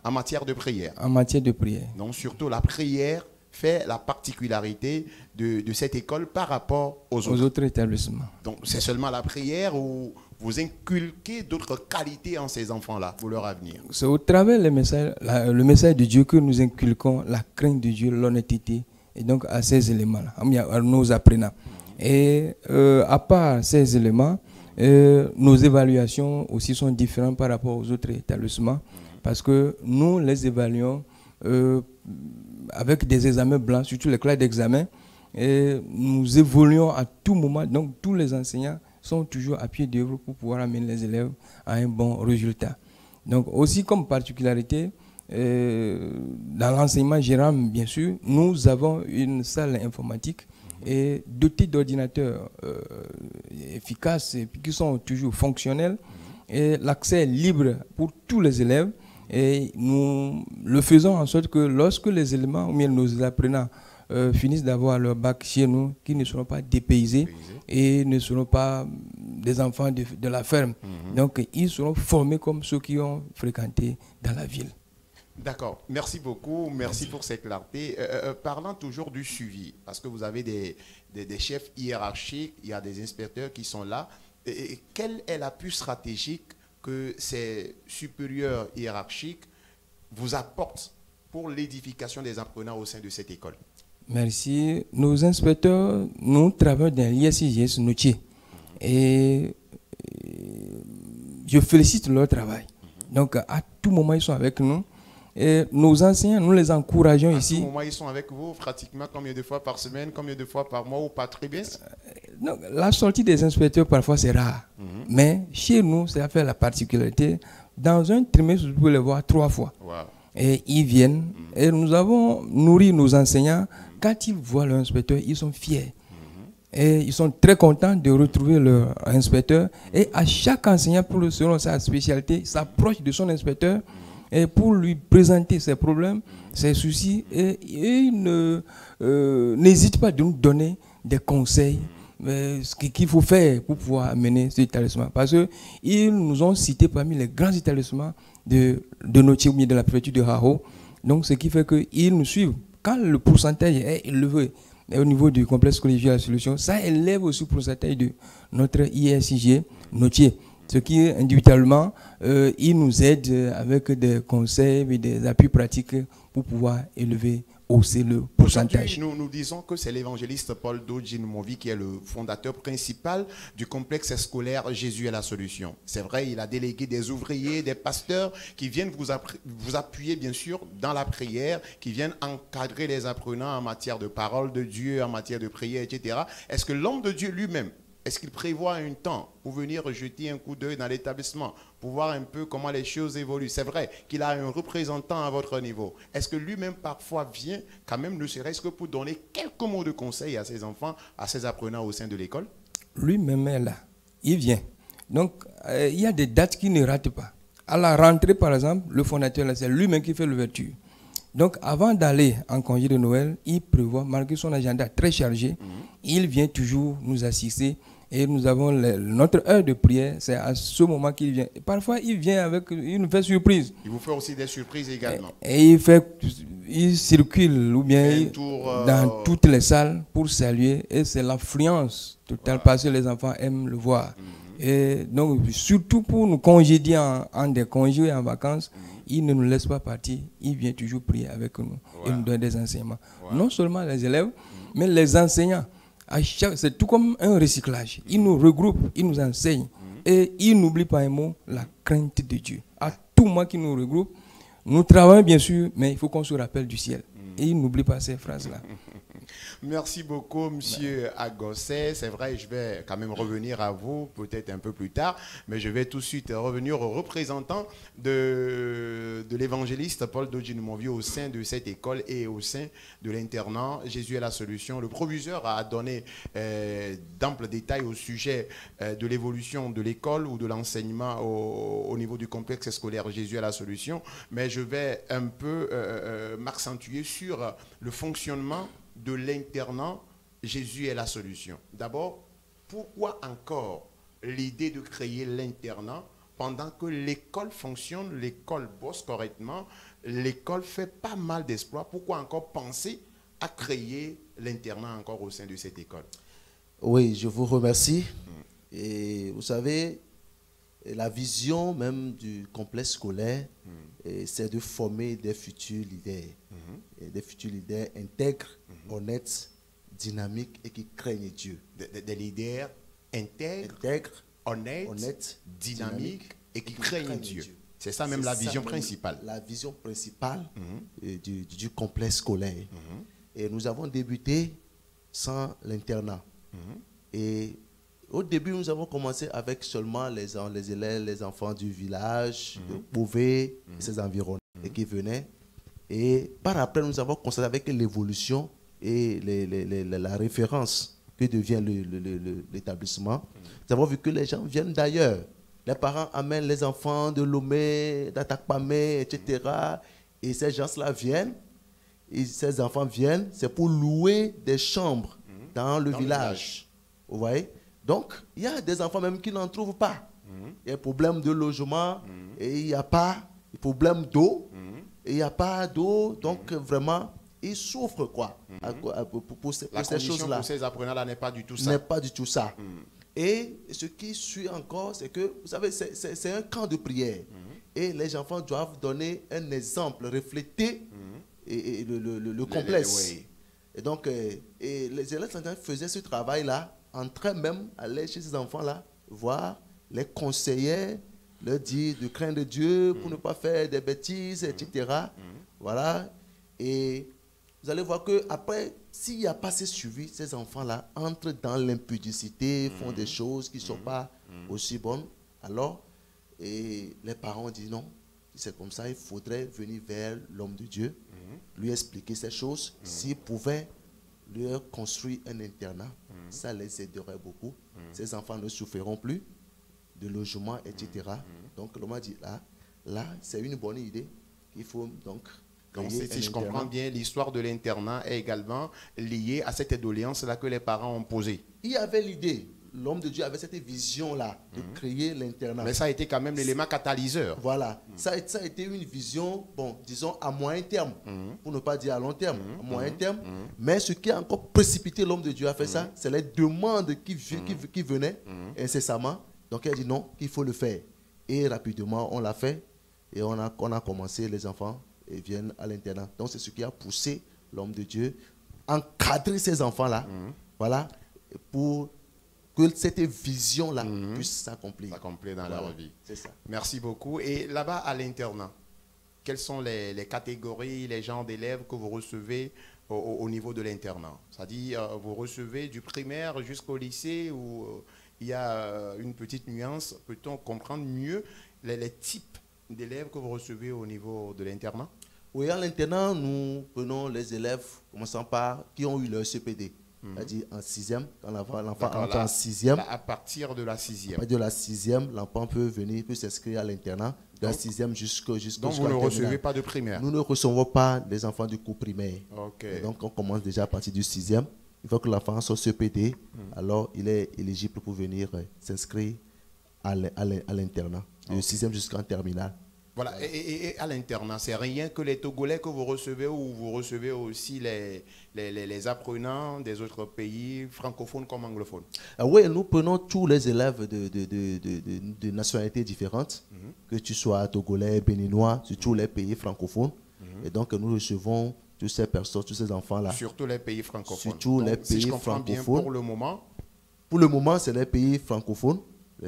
A: en matière de prière.
D: En matière de prière.
A: Donc surtout la prière fait la particularité de cette école par rapport aux
D: autres établissements?
A: Donc, c'est seulement la prière ou vous inculquez d'autres qualités en ces enfants-là pour leur avenir?
D: C'est au travers le message de Dieu que nous inculquons la crainte de Dieu, l'honnêteté, et donc à ces éléments-là, à nos apprenants. Et à part ces éléments, nos évaluations aussi sont différentes par rapport aux autres établissements, parce que nous les évaluons avec des examens blancs, surtout les classes d'examen, et nous évoluons à tout moment. Donc tous les enseignants sont toujours à pied d'œuvre pour pouvoir amener les élèves à un bon résultat. Donc aussi comme particularité, dans l'enseignement général, bien sûr, nous avons une salle informatique et dotée d'ordinateurs efficaces et qui sont toujours fonctionnels. Et l'accès est libre pour tous les élèves. Et nous le faisons en sorte que lorsque les éléments ou bien nos apprenants finissent d'avoir leur bac chez nous, qu'ils ne seront pas dépaysés et ne seront pas des enfants de la ferme. Donc ils seront formés comme ceux qui ont fréquenté dans la ville.
A: D'accord, merci beaucoup, merci pour cette clarté. Parlant toujours du suivi, parce que vous avez des chefs hiérarchiques, il y a des inspecteurs qui sont là. Et quel est l'appui stratégique que ces supérieurs hiérarchiques vous apportent pour l'édification des apprenants au sein de cette école?
D: Merci. Nos inspecteurs, nous travaillons dans l'ISIGS Notier. Et je félicite leur travail. Donc, à tout moment, ils sont avec nous. Et nos enseignants, nous les encourageons ici.
A: À tout moment, ils sont avec vous pratiquement combien de fois par semaine, combien de fois par mois ou par trimestre?
D: Non, la sortie des inspecteurs, parfois, c'est rare. Mais chez nous, ça fait la particularité. Dans un trimestre, vous pouvez les voir 3 fois.
A: Wow.
D: Et ils viennent. Et nous avons nourri nos enseignants. Quand ils voient leur inspecteur, ils sont fiers. Et ils sont très contents de retrouver leur inspecteur. Et à chaque enseignant, selon sa spécialité, s'approche de son inspecteur et pour lui présenter ses problèmes, ses soucis. Et il n'hésite pas de nous donner des conseils, ce qu'il faut faire pour pouvoir mener cet établissement. Parce qu'ils nous ont cités parmi les grands établissements de Notier ou de la préfecture de Haro. Donc, ce qui fait qu'ils nous suivent. Quand le pourcentage est élevé au niveau du complexe collégial à la solution, ça élève aussi le pourcentage de notre ISIG Notier. Ce qui, individuellement, il nous aide avec des conseils et des appuis pratiques pour pouvoir élever, hausser le pourcentage.
A: Nous disons que c'est l'évangéliste Paul Dodjin-Movi qui est le fondateur principal du complexe scolaire Jésus est la solution. C'est vrai, il a délégué des ouvriers, des pasteurs qui viennent vous appuyer, bien sûr, dans la prière, qui viennent encadrer les apprenants en matière de parole de Dieu, en matière de prière, etc. Est-ce que l'homme de Dieu lui-même, est-ce qu'il prévoit un temps pour venir jeter un coup d'œil dans l'établissement, pour voir un peu comment les choses évoluent? C'est vrai qu'il a un représentant à votre niveau. Est-ce que lui-même parfois vient, quand même, ne serait-ce que pour donner quelques mots de conseil à ses enfants, à ses apprenants au sein de l'école?
D: Lui-même est là. Il vient. Donc, il y a des dates qu'il ne rate pas. À la rentrée, par exemple, le fondateur, c'est lui-même qui fait l'ouverture. Donc, avant d'aller en congé de Noël, il prévoit, malgré son agenda très chargé, il vient toujours nous assister. Et nous avons notre heure de prière, c'est à ce moment qu'il vient. Et parfois, il vient il nous fait surprise.
A: Il vous fait aussi des surprises également.
D: Et il circule ou bien dans toutes les salles pour saluer. Et c'est l'affluence totale parce que les enfants aiment le voir. Et donc, surtout pour nous congédier en des congés et en vacances, il ne nous laisse pas partir. Il vient toujours prier avec nous et nous donne des enseignements. Non seulement les élèves, mais les enseignants. C'est tout comme un recyclage. Il nous regroupe, il nous enseigne. Et il n'oublie pas un mot, la crainte de Dieu. À tout moment qu'il nous regroupe, nous travaillons bien sûr, mais il faut qu'on se rappelle du ciel. Et il n'oublie pas ces phrases-là.
A: Merci beaucoup, monsieur Agosset. C'est vrai, je vais quand même revenir à vous, peut-être un peu plus tard, mais je vais tout de suite revenir aux représentants de l'évangéliste Paul Dodjin-Movi au sein de cette école et au sein de l'internat Jésus est la solution. Le proviseur a donné d'amples détails au sujet de l'évolution de l'école ou de l'enseignement au niveau du complexe scolaire Jésus est la solution, mais je vais un peu m'accentuer sur le fonctionnement de l'internat Jésus est la solution. D'abord, pourquoi encore l'idée de créer l'internat pendant que l'école fonctionne, l'école bosse correctement, l'école fait pas mal d'exploits? Pourquoi encore penser a créé l'internat encore au sein de cette école?
B: Oui, je vous remercie. Et vous savez, la vision même du complexe scolaire, c'est de former des futurs leaders. Et des futurs leaders intègres, honnêtes, dynamiques et qui craignent Dieu.
A: Des leaders intègres, honnêtes, dynamiques et qui craignent Dieu. C'est ça même la vision principale.
B: La vision principale du complexe scolaire. Et nous avons débuté sans l'internat. Et au début, nous avons commencé avec seulement les élèves, les enfants du village, de Beauvais et ses environs, et qui venaient. Et par après, nous avons constaté avec l'évolution et la référence que devient l'établissement. Nous avons vu que les gens viennent d'ailleurs. Les parents amènent les enfants de Lomé, d'Atakpamé, etc. Et ces gens-là viennent, et ces enfants viennent, c'est pour louer des chambres dans le village. Vous voyez? Donc, il y a des enfants même qui n'en trouvent pas. Il y a un problème de logement, et il n'y a pas de problème d'eau, et il n'y a pas d'eau. Donc, vraiment, ils souffrent quoi, pour ces choses-là.
A: Pour ces apprenants-là n'est pas du tout ça.
B: N'est pas du tout ça. Et ce qui suit encore, c'est que, vous savez, c'est un camp de prière. Et les enfants doivent donner un exemple, refléter et le complexe. Et donc, et les élèves faisaient ce travail-là, entraient même à aller chez ces enfants-là, voir les conseillers, leur dire de craindre Dieu pour ne pas faire des bêtises, etc. Voilà. Et vous allez voir qu'après, s'il n'y a pas ce suivi, ces enfants-là entrent dans l'impudicité, font des choses qui ne sont pas aussi bonnes. Alors, et les parents disent non, c'est comme ça, il faudrait venir vers l'homme de Dieu, lui expliquer ces choses. S'il pouvait leur construire un internat, ça les aiderait beaucoup. Ces enfants ne souffriront plus de logement, etc. Donc, l'homme a dit, là c'est une bonne idée qu'il faut donc...
A: Donc, si je comprends bien, l'histoire de l'internat est également liée à cette doléance-là que les parents ont posée.
B: Il y avait l'idée, l'homme de Dieu avait cette vision-là de créer l'internat.
A: Mais ça a été quand même l'élément catalyseur.
B: Voilà, ça a été une vision, bon, disons à moyen terme, pour ne pas dire à long terme, à moyen terme. Mais ce qui a encore précipité l'homme de Dieu à faire ça, c'est les demandes qui venaient incessamment. Donc, il a dit non, qu'il faut le faire. Et rapidement, on l'a fait et on a commencé, les enfants et viennent à l'internat. Donc, c'est ce qui a poussé l'homme de Dieu à encadrer ces enfants-là, voilà, pour que cette vision-là puisse s'accomplir.
A: S'accomplir dans leur vie.
B: C'est ça.
A: Merci beaucoup. Et là-bas, à l'internat, quelles sont les catégories, les genres d'élèves que vous recevez au niveau de l'internat? C'est-à-dire, vous recevez du primaire jusqu'au lycée où il y a une petite nuance. Peut-on comprendre mieux les types d'élèves que vous recevez au niveau de l'internat?
B: Oui, à l'internat, nous prenons les élèves, commençant par qui ont eu leur CPD. C'est-à-dire en 6e, quand l'enfant entre en 6e.
A: À partir de la 6e.
B: À partir de la 6e, l'enfant peut venir, peut s'inscrire à l'internat, de la 6e jusqu'au
A: donc vous ne recevez pas de primaire?
B: Nous ne recevons pas les enfants du cours primaire.
A: Okay.
B: Donc on commence déjà à partir du 6e. Une fois que l'enfant a son CPD, alors il est éligible pour venir s'inscrire à l'internat, de 6e jusqu'en terminale.
A: Voilà, et à l'internat, c'est rien que les Togolais que vous recevez ou vous recevez aussi les apprenants des autres pays, francophones comme anglophones?
B: Oui, nous prenons tous les élèves de nationalités différentes, que tu sois togolais, béninois, sur tous les pays francophones. Et donc nous recevons toutes ces personnes, tous ces enfants-là.
A: Surtout les pays francophones.
B: Surtout les pays
A: si je comprends
B: francophones.
A: Bien,
B: pour le moment, c'est les pays francophones.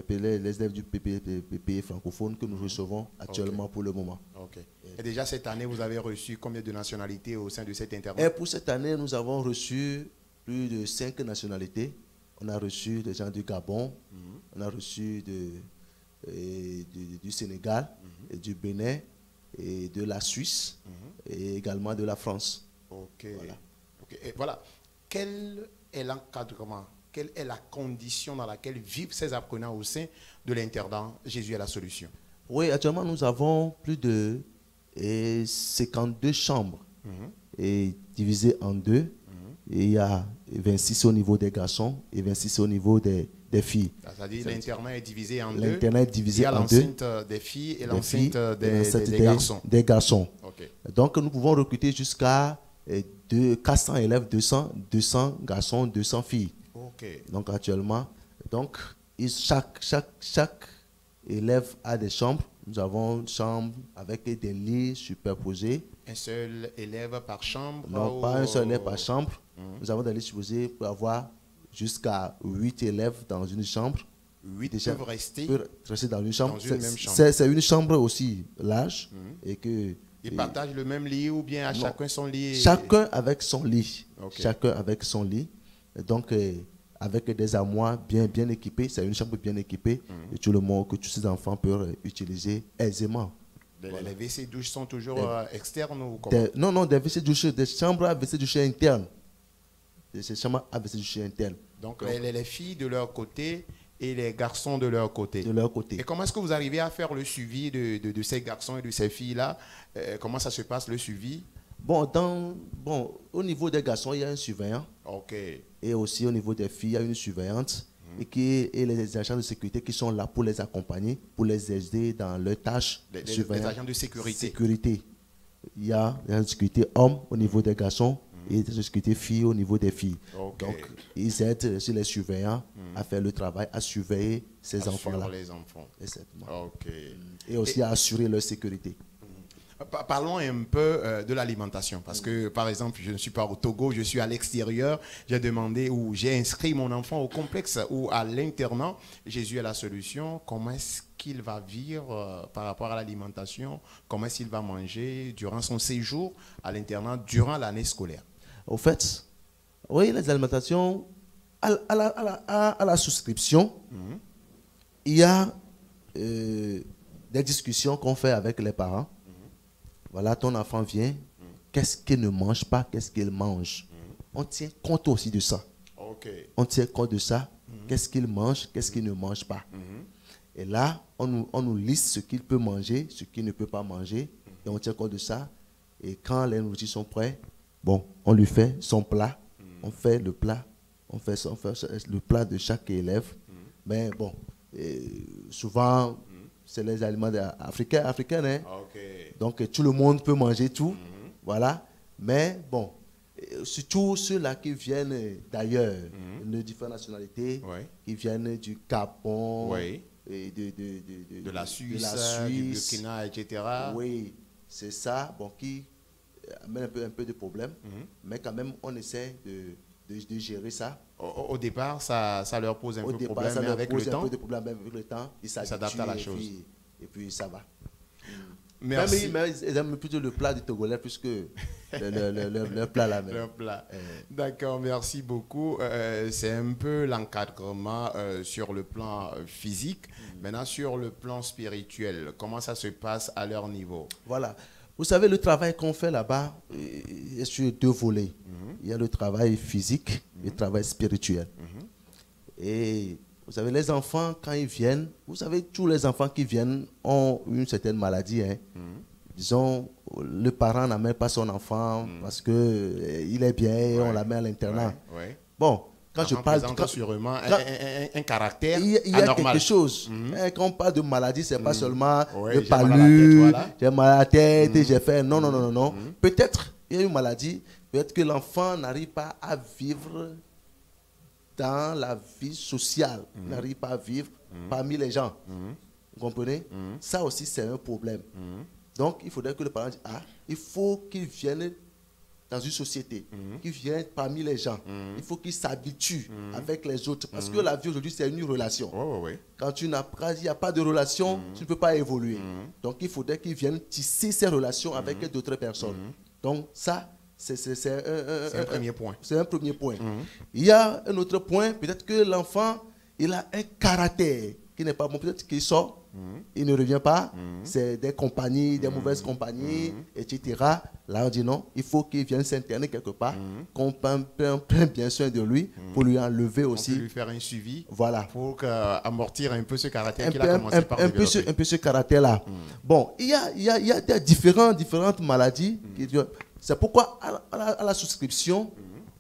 B: Les élèves du pays francophone que nous recevons actuellement pour le moment.
A: Okay. Et déjà cette année, vous avez reçu combien de nationalités au sein de cet internat?
B: Et pour cette année, nous avons reçu plus de 5 nationalités. On a reçu des gens du Gabon, on a reçu du Sénégal, et du Bénin, et de la Suisse, et également de la France.
A: Ok. Voilà. Okay. Et voilà. Quel est l'encadrement? Quelle est la condition dans laquelle vivent ces apprenants au sein de l'internat Jésus est la solution? Oui,
B: actuellement, nous avons plus de 52 chambres et divisées en deux. Et il y a 26 au niveau des garçons et 26 au niveau des filles.
A: C'est-à-dire l'internat est divisé en deux.
B: L'internat est divisé en deux.
A: Il y a l'enceinte des filles et l'enceinte des garçons.
B: Des garçons.
A: Okay.
B: Donc, nous pouvons recruter jusqu'à 400 élèves, 200 garçons, 200 filles.
A: Ok.
B: Donc actuellement, donc, chaque élève a des chambres. Nous avons une chambre avec des lits superposés.
A: Un seul élève par chambre?
B: Non, pas un seul élève par chambre. Nous avons des lits superposés pour avoir jusqu'à 8 élèves dans une chambre.
A: 8
B: Déjà,
A: peuvent rester
B: peuvent rester dans une chambre.
A: dans une même chambre.
B: C'est une chambre aussi large. Et que,
A: Ils partagent le même lit ou bien à
B: Non.
A: chacun son lit?
B: chacun avec son lit.
A: Ok.
B: Chacun avec son lit. Et donc, avec des armoires bien équipées. C'est une chambre bien équipée. Et tout le monde, que tous ces enfants peuvent utiliser aisément.
A: Les WC douches sont toujours externes ou comment?
B: Non, des WC douches, des chambres à WC douches internes. Des chambres à WC douches internes.
A: Donc les filles de leur côté et les garçons de leur côté.
B: De leur côté.
A: Et comment est-ce que vous arrivez à faire le suivi de ces garçons et de ces filles-là? Comment ça se passe, le suivi?
B: Bon, au niveau des garçons, il y a un surveillant.
A: Ok.
B: Et aussi au niveau des filles, il y a une surveillante. Et les agents de sécurité qui sont là pour les accompagner, pour les aider dans leurs tâches.
A: Les agents de sécurité.
B: Il y a des agents de sécurité hommes au niveau des garçons et des agents de sécurité filles au niveau des filles.
A: Ok.
B: Donc, ils aident aussi les surveillants à faire le travail, à surveiller ces enfants-là.
A: les enfants.
B: Exactement.
A: Ok.
B: Et aussi à assurer leur sécurité.
A: Parlons un peu de l'alimentation, parce que, par exemple, je ne suis pas au Togo, je suis à l'extérieur. J'ai demandé ou j'ai inscrit mon enfant au complexe ou à l'internat. Jésus est la solution. Comment est-ce qu'il va vivre par rapport à l'alimentation? Comment est-ce qu'il va manger durant son séjour à l'internat, durant l'année scolaire?
B: Au fait, oui, les alimentations, à la souscription, il y a des discussions qu'on fait avec les parents. Voilà, ton enfant vient, qu'est-ce qu'il ne mange pas, qu'est-ce qu'il mange. On tient compte aussi de ça.
A: Okay.
B: On tient compte de ça, qu'est-ce qu'il mange, qu'est-ce qu'il ne mange pas. Et là, on nous liste ce qu'il peut manger, ce qu'il ne peut pas manger, et on tient compte de ça. Et quand les nourritures sont prêtes, bon, on lui fait son plat, on fait le plat, on fait le plat de chaque élève. Mais bon, souvent, c'est les aliments africains, hein?
A: Okay.
B: Donc tout le monde peut manger tout, voilà. Mais bon, surtout ceux-là qui viennent d'ailleurs, de différentes nationalités, qui viennent du Gabon, et
A: de la Suisse, du Burkina, etc.
B: Oui, c'est ça, bon, qui amène un peu de problème, mais quand même on essaie de gérer ça.
A: Au départ, ça leur pose un peu de problème, mais avec le temps,
B: ils
A: s'adaptent à la chose.
B: Et puis ça va.
A: Merci.
B: Mais ils aiment plutôt le plat du Togolais plus que le plat là même.
A: Le plat. D'accord, merci beaucoup. C'est un peu l'encadrement sur le plan physique. Maintenant, sur le plan spirituel, comment ça se passe à leur niveau?
B: Voilà. Vous savez, le travail qu'on fait là-bas est sur 2 volets. Il y a le travail physique et le travail spirituel. Et vous savez, les enfants, quand ils viennent, vous savez, tous les enfants qui viennent ont une certaine maladie. Hein. Disons, le parent n'amène pas son enfant parce qu'il est bien et on l'amène à l'internat. Bon, quand je parle
A: sûrement un caractère
B: il y a
A: anormal.
B: quelque chose. Quand on parle de maladie, c'est pas seulement le
A: j'ai
B: palu,
A: j'ai
B: mal à la tête, j'ai fait. Non. Peut-être il y a une maladie, peut-être que l'enfant n'arrive pas à vivre dans la vie sociale, n'arrive pas à vivre parmi les gens. Vous comprenez? Ça aussi, c'est un problème. Donc, il faudrait que le parent dise, il faut qu'il vienne dans une société, qu'il vienne parmi les gens. Il faut qu'il s'habitue avec les autres. Parce que la vie aujourd'hui, c'est une relation. Quand il n'y a pas de relation, tu ne peux pas évoluer. Donc, il faudrait qu'il vienne tisser ces relations avec d'autres personnes. Donc, ça, c'est un premier point. C'est un premier point. Il y a un autre point, peut-être que l'enfant, il a un caractère qui n'est pas bon. Peut-être qu'il sort, il ne revient pas. C'est des compagnies, des mauvaises compagnies, etc. Là, on dit non, il faut qu'il vienne s'interner quelque part, qu'on prenne bien soin de lui pour lui enlever aussi.
A: On peut lui faire un suivi.
B: Voilà.
A: Pour amortir un peu ce caractère qu'il a commencé par développer.
B: Un peu ce caractère-là. Bon, il y a des différentes maladies. C'est pourquoi, à la souscription,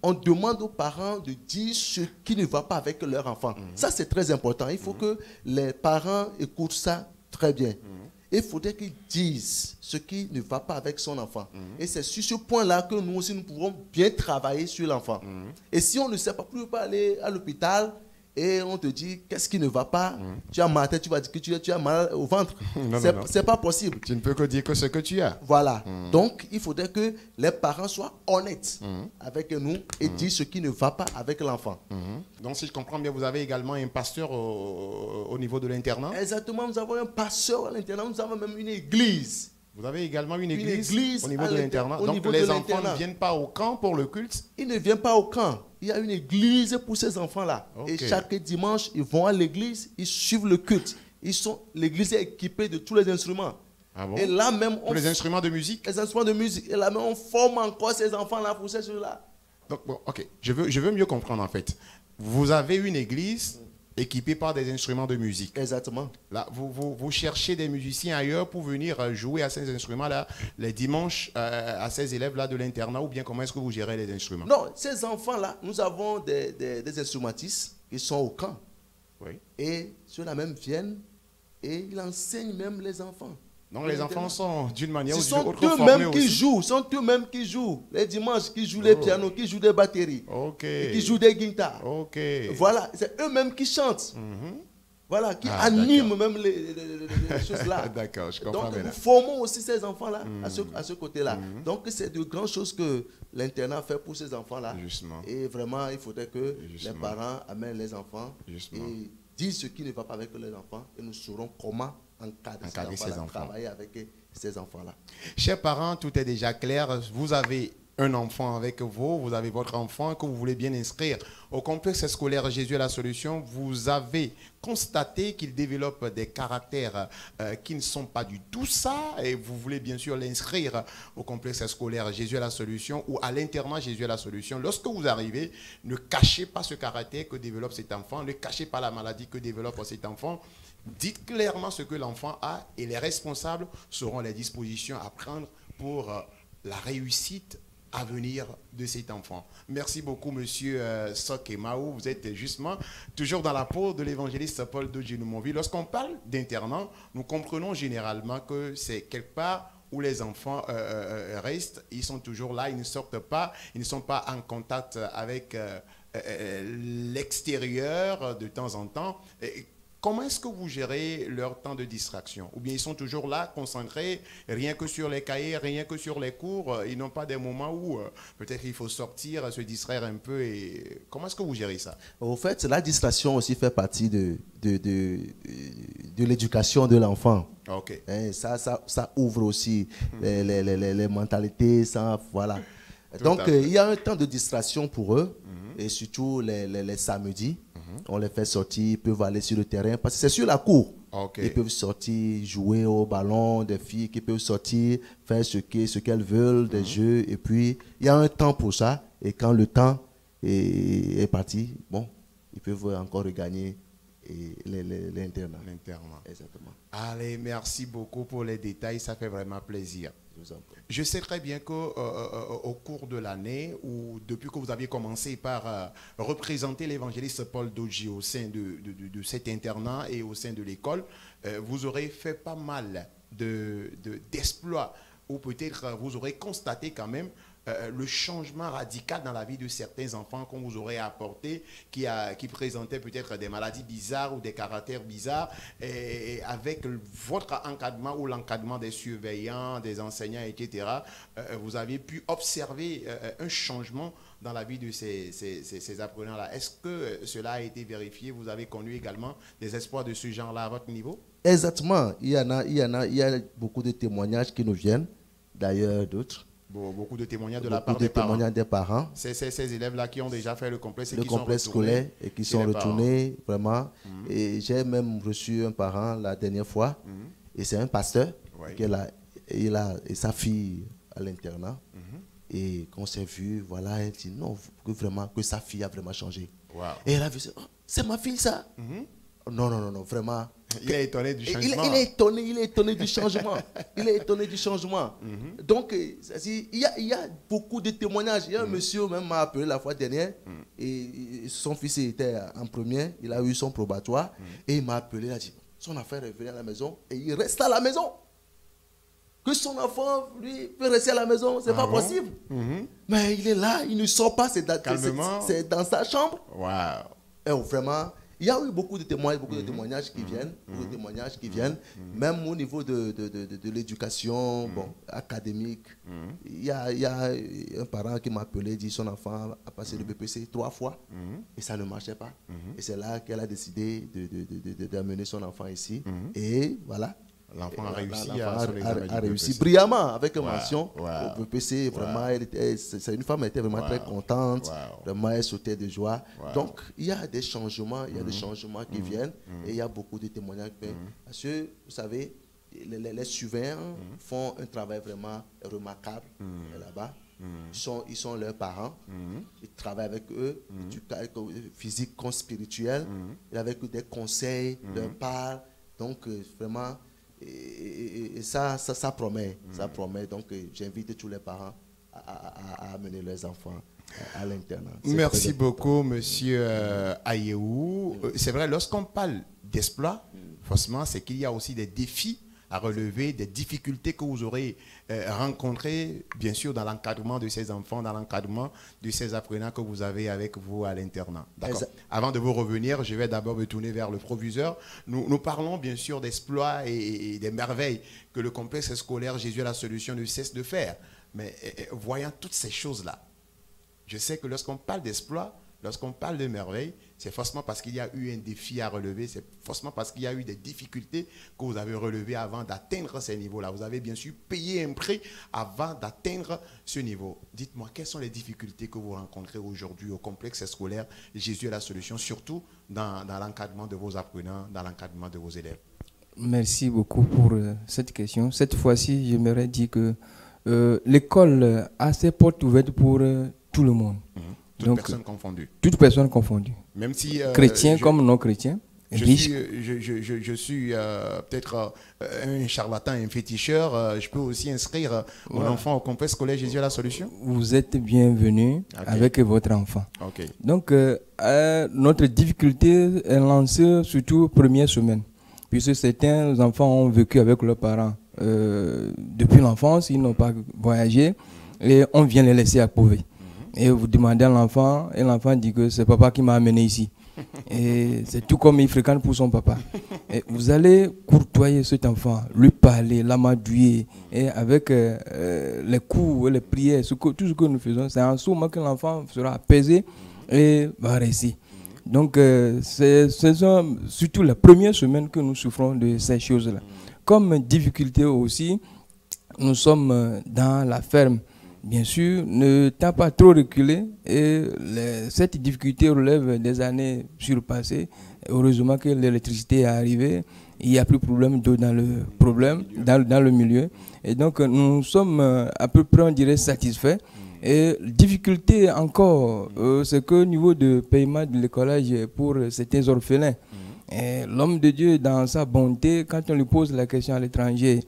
B: on demande aux parents de dire ce qui ne va pas avec leur enfant. Ça, c'est très important. Il faut que les parents écoutent ça très bien. il faudrait qu'il dise ce qui ne va pas avec son enfant. Et c'est sur ce point-là que nous aussi, nous pouvons bien travailler sur l'enfant. Et si on ne sait pas, plus pas aller à l'hôpital et on te dit qu'est-ce qui ne va pas, tu as mal à la tête, tu vas dire que tu as mal au ventre. C'est pas possible.
A: Tu ne peux que dire que ce que tu as.
B: Voilà. Donc, il faudrait que les parents soient honnêtes avec nous et disent ce qui ne va pas avec l'enfant.
A: Donc, si je comprends bien, vous avez également un pasteur au niveau de l'internat?
B: Exactement, nous avons un pasteur à l'internat, nous avons même une église.
A: Vous avez également une église au niveau de l'internat.
B: Au
A: Donc,
B: niveau
A: les
B: de
A: enfants
B: l'internat.
A: ne viennent pas au camp pour le culte?
B: Ils ne viennent pas au camp. Il y a une église pour ces enfants-là.
A: Ok.
B: Et chaque dimanche, ils vont à l'église, ils suivent le culte. L'église est équipée de tous les instruments.
A: Ah bon?
B: Et là même,
A: Tous les instruments de musique?
B: les instruments de musique. Et là même, on forme encore ces enfants-là pour ces choses-là.
A: Donc, bon, ok. Je veux mieux comprendre en fait. Vous avez une église équipée par des instruments de musique.
B: Exactement.
A: Là, vous cherchez des musiciens ailleurs pour venir jouer à ces instruments-là les dimanches à ces élèves-là de l'internat, ou bien comment est-ce que vous gérez les instruments?
B: Non, ces enfants-là, nous avons des instrumentistes qui sont au camp.
A: Oui.
B: Et ceux-là même viennent et ils enseignent même les enfants.
A: Donc les enfants sont d'une manière
B: Ce
A: ou d'une
B: sont
A: autre formés
B: eux-mêmes qui
A: aussi.
B: jouent, les dimanches, qui jouent les pianos, qui jouent des batteries,
A: Ok.
B: qui jouent des guitares.
A: Ok.
B: Voilà, c'est eux-mêmes qui chantent. Voilà, qui
A: Ah,
B: animent même les choses là.
A: D'accord, je comprends
B: Donc nous
A: maintenant.
B: formons aussi ces enfants-là à ce côté-là. Donc c'est de grandes choses que l'internat fait pour ces enfants-là.
A: Justement.
B: Et vraiment, il faudrait que
A: Justement.
B: les parents amènent les enfants
A: Justement.
B: et disent ce qui ne va pas avec les enfants. Et nous saurons comment encadrer
A: ces enfants.
B: travailler avec ces enfants-là.
A: Chers parents, tout est déjà clair. Vous avez un enfant avec vous, vous avez votre enfant que vous voulez bien inscrire au complexe scolaire Jésus est la solution. Vous avez constaté qu'il développe des caractères qui ne sont pas du tout ça, et vous voulez bien sûr l'inscrire au complexe scolaire Jésus est la solution ou à l'internat Jésus est la solution. Lorsque vous arrivez, ne cachez pas ce caractère que développe cet enfant, ne cachez pas la maladie que développe cet enfant. Dites clairement ce que l'enfant a et les responsables sauront les dispositions à prendre pour la réussite à venir de cet enfant. Merci beaucoup, monsieur Sok et Mao. Vous êtes justement toujours dans la peau de l'évangéliste Paul Dodjinou-Monville. Lorsqu'on parle d'internat, nous comprenons généralement que c'est quelque part où les enfants restent. Ils sont toujours là, ils ne sortent pas, ils ne sont pas en contact avec l'extérieur de temps en temps. Comment est-ce que vous gérez leur temps de distraction? Ou bien ils sont toujours là, concentrés, rien que sur les cahiers, rien que sur les cours. Ils n'ont pas des moments où peut-être il faut sortir, se distraire un peu. Et comment est-ce que vous gérez ça?
B: Au fait, la distraction aussi fait partie de l'éducation de l'enfant.
A: Ok.
B: Et ça ouvre aussi les mentalités. Ça, voilà. Donc, il y a un temps de distraction pour eux, et surtout les samedis. On les fait sortir, ils peuvent aller sur le terrain, parce que c'est sur la cour.
A: Ok.
B: Ils peuvent sortir, jouer au ballon, des filles qui peuvent sortir, faire ce qu'elles veulent, des jeux. Et puis, il y a un temps pour ça. Et quand le temps est parti, bon, ils peuvent encore regagner l'internat.
A: L'internat.
B: Exactement.
A: Allez, merci beaucoup pour les détails, ça fait vraiment plaisir.
B: Je vous en prie.
A: Je sais très bien qu'au cours de l'année, ou depuis que vous aviez commencé par représenter l'évangéliste Paul Dodji au sein de cet internat et au sein de l'école, vous aurez fait pas mal d'exploits, ou peut-être vous aurez constaté quand même le changement radical dans la vie de certains enfants qu'on vous aurait apporté, qui présentaient peut-être des maladies bizarres ou des caractères bizarres, et avec votre encadrement ou l'encadrement des surveillants, des enseignants, etc., vous avez pu observer un changement dans la vie de ces apprenants-là. Est-ce que cela a été vérifié? Vous avez connu également des espoirs de ce genre-là à votre niveau?
B: Exactement. Il y a beaucoup de témoignages qui nous viennent, d'ailleurs d'autres.
A: Beaucoup de témoignages de la part des parents.
B: Témoignages des parents.
A: Ces élèves-là qui ont déjà fait le complexe et
B: le
A: qui sont
B: complexe
A: retournés
B: scolaire et qui sont retournés, vraiment. Et j'ai même reçu un parent la dernière fois, et c'est un pasteur, il a sa fille à l'internat. Et qu'on s'est vu, voilà, elle dit non, que sa fille a vraiment changé.
A: Wow.
B: Et elle a vu, oh, c'est ma fille ça. Non, vraiment.
A: Il est étonné du changement.
B: Il est étonné du changement. Il est étonné du changement. Donc, il y a beaucoup de témoignages. Il y a un monsieur même m'a appelé la fois dernière, et son fils était en première, il a eu son probatoire, et il m'a appelé, il a dit, son affaire est venue à la maison, et il reste à la maison. que son enfant, lui, peut rester à la maison. C'est pas possible. Mais il est là, il ne sort pas, c'est dans sa chambre.
A: Wow.
B: Et vraiment, il y a eu beaucoup de témoignages qui viennent, même au niveau de l'éducation académique. Il y a un parent qui m'a appelé, dit son enfant a passé le BPC 3 fois et ça ne marchait pas. Et c'est là qu'elle a décidé d'amener son enfant ici. Et voilà.
A: L'enfant a
B: réussi brillamment avec une mention au BPC. Vraiment, c'est une femme, elle était vraiment très contente. Vraiment, elle sautait de joie. Donc, il y a des changements, qui viennent et il y a beaucoup de témoignages. Parce que, vous savez, les surveillants font un travail vraiment remarquable là-bas. Ils sont leurs parents. Ils travaillent avec eux, physique comme spirituel. Et avec eux des conseils, leur parlent. Donc, vraiment... Et ça promet. Ça promet. Donc, j'invite tous les parents à amener leurs enfants à l'internat.
A: Merci beaucoup, monsieur Ayew. C'est vrai, lorsqu'on parle d'exploit, forcément, c'est qu'il y a aussi des défis à relever, des difficultés que vous aurez rencontrées, bien sûr, dans l'encadrement de ces enfants, dans l'encadrement de ces apprenants que vous avez avec vous à l'internat. D'accord. Avant de vous revenir, je vais d'abord me tourner vers le proviseur. Nous parlons bien sûr d'exploits et des merveilles que le complexe scolaire Jésus à la solution ne cesse de faire. Mais voyant toutes ces choses-là, je sais que lorsqu'on parle d'exploits, lorsqu'on parle de merveilles, c'est forcément parce qu'il y a eu un défi à relever, c'est forcément parce qu'il y a eu des difficultés que vous avez relevées avant d'atteindre ces niveaux-là. Vous avez bien sûr payé un prix avant d'atteindre ce niveau. Dites-moi, quelles sont les difficultés que vous rencontrez aujourd'hui au complexe scolaire Jésus est la solution, surtout dans l'encadrement de vos apprenants, dans l'encadrement de vos élèves?
D: Merci beaucoup pour cette question. Cette fois-ci, j'aimerais dire que l'école a ses portes ouvertes pour tout le monde.
A: Toute personne confondue.
D: Toute personne confondue.
A: Même si
D: chrétiens comme non chrétiens.
A: Je suis peut-être un charlatan, un féticheur. Je peux aussi inscrire mon enfant au complexe scolaire Jésus à la solution.
D: Vous êtes bienvenu avec votre enfant. Donc, notre difficulté est lancée surtout première semaine. Puisque certains enfants ont vécu avec leurs parents depuis l'enfance, ils n'ont pas voyagé et on vient les laisser approuver. Et vous demandez à l'enfant, et l'enfant dit que c'est papa qui m'a amené ici. Et c'est tout comme il fréquente pour son papa. Et vous allez courtoyer cet enfant, lui parler, l'amadouer, et avec les coups, les prières, tout ce que nous faisons, c'est en ce moment que l'enfant sera apaisé et va rester. Donc, ce sont surtout la première semaine que nous souffrons de ces choses-là. Comme difficulté aussi, nous sommes dans la ferme. Bien sûr, ne t'as pas trop reculé et cette difficulté relève des années surpassées. Heureusement que l'électricité est arrivée, il n'y a plus de problème d'eau dans le milieu. Et donc, nous sommes à peu près, on dirait, satisfaits. Et difficulté encore, c'est qu'au niveau de paiement de l'écolage pour certains orphelins, l'homme de Dieu, dans sa bonté, quand on lui pose la question à l'étranger,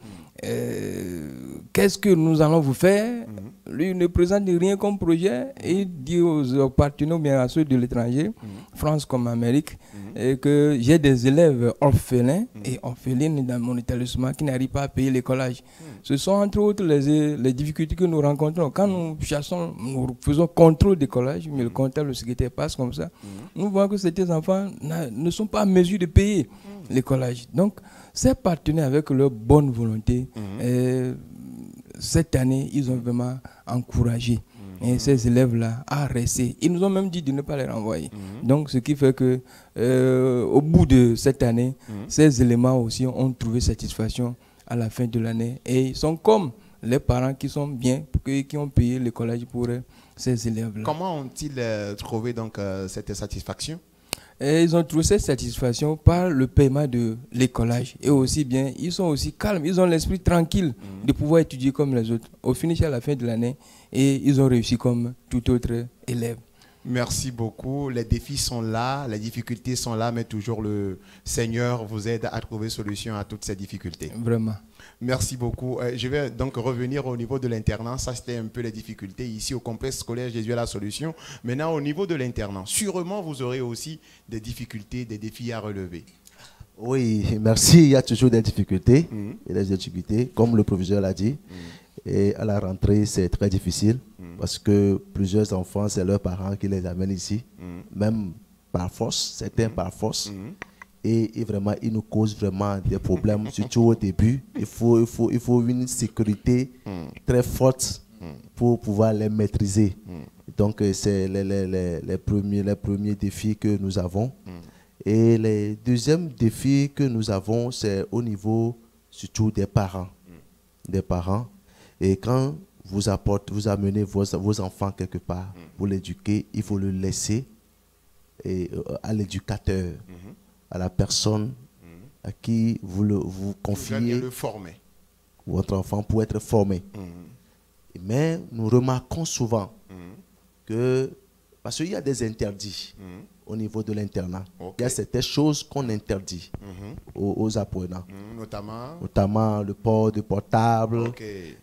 D: qu'est-ce que nous allons vous faire? Lui ne présente rien comme projet et il dit aux partenaires, bien à ceux de l'étranger, France comme Amérique, que j'ai des élèves orphelins et orphelines dans mon établissement qui n'arrivent pas à payer l'écolage. Ce sont entre autres les difficultés que nous rencontrons. Quand nous chassons, nous faisons contrôle d'écolage, mais le comptable, le secrétaire passe comme ça, nous voyons que ces enfants ne sont pas en mesure de payer l'écolage. Donc, ces partenaires, avec leur bonne volonté, cette année, ils ont vraiment encouragé ces élèves-là à rester. Ils nous ont même dit de ne pas les renvoyer. Donc, ce qui fait que, au bout de cette année, ces éléments aussi ont trouvé satisfaction à la fin de l'année. Et ils sont comme les parents qui sont bien, qui ont payé le collège pour ces élèves-là.
A: Comment ont-ils trouvé donc cette satisfaction?
D: Et ils ont trouvé cette satisfaction par le paiement de l'écolage. Et aussi bien, ils sont aussi calmes, ils ont l'esprit tranquille de pouvoir étudier comme les autres. Au finish, à la fin de l'année, et ils ont réussi comme tout autre élève.
A: Merci beaucoup. Les défis sont là, les difficultés sont là, mais toujours le Seigneur vous aide à trouver solution à toutes ces difficultés.
D: Vraiment.
A: Merci beaucoup. Je vais donc revenir au niveau de l'internat. Ça, c'était un peu les difficultés ici au complexe scolaire Jésus à la solution. Maintenant, au niveau de l'internat, sûrement, vous aurez aussi des difficultés, des défis à relever.
B: Oui, merci. Il y a toujours des difficultés. Et des difficultés, comme le proviseur l'a dit. Et à la rentrée, c'est très difficile parce que plusieurs enfants, c'est leurs parents qui les amènent ici, même par force, certains par force. Et vraiment, ils nous causent vraiment des problèmes, surtout au début. Il faut une sécurité très forte pour pouvoir les maîtriser. Donc, c'est les premiers défis que nous avons. Et les deuxièmes défis que nous avons, c'est au niveau surtout des parents. Des parents. Et quand vous amenez vos enfants quelque part pour l'éduquer, il faut le laisser à l'éducateur, à la personne à qui vous confiez
A: le former.
B: Votre enfant pour être formé. Mais nous remarquons souvent que, parce qu'il y a des interdits au niveau de l'internat, il y a certaines choses qu'on interdit aux apprenants. Notamment le port de portable,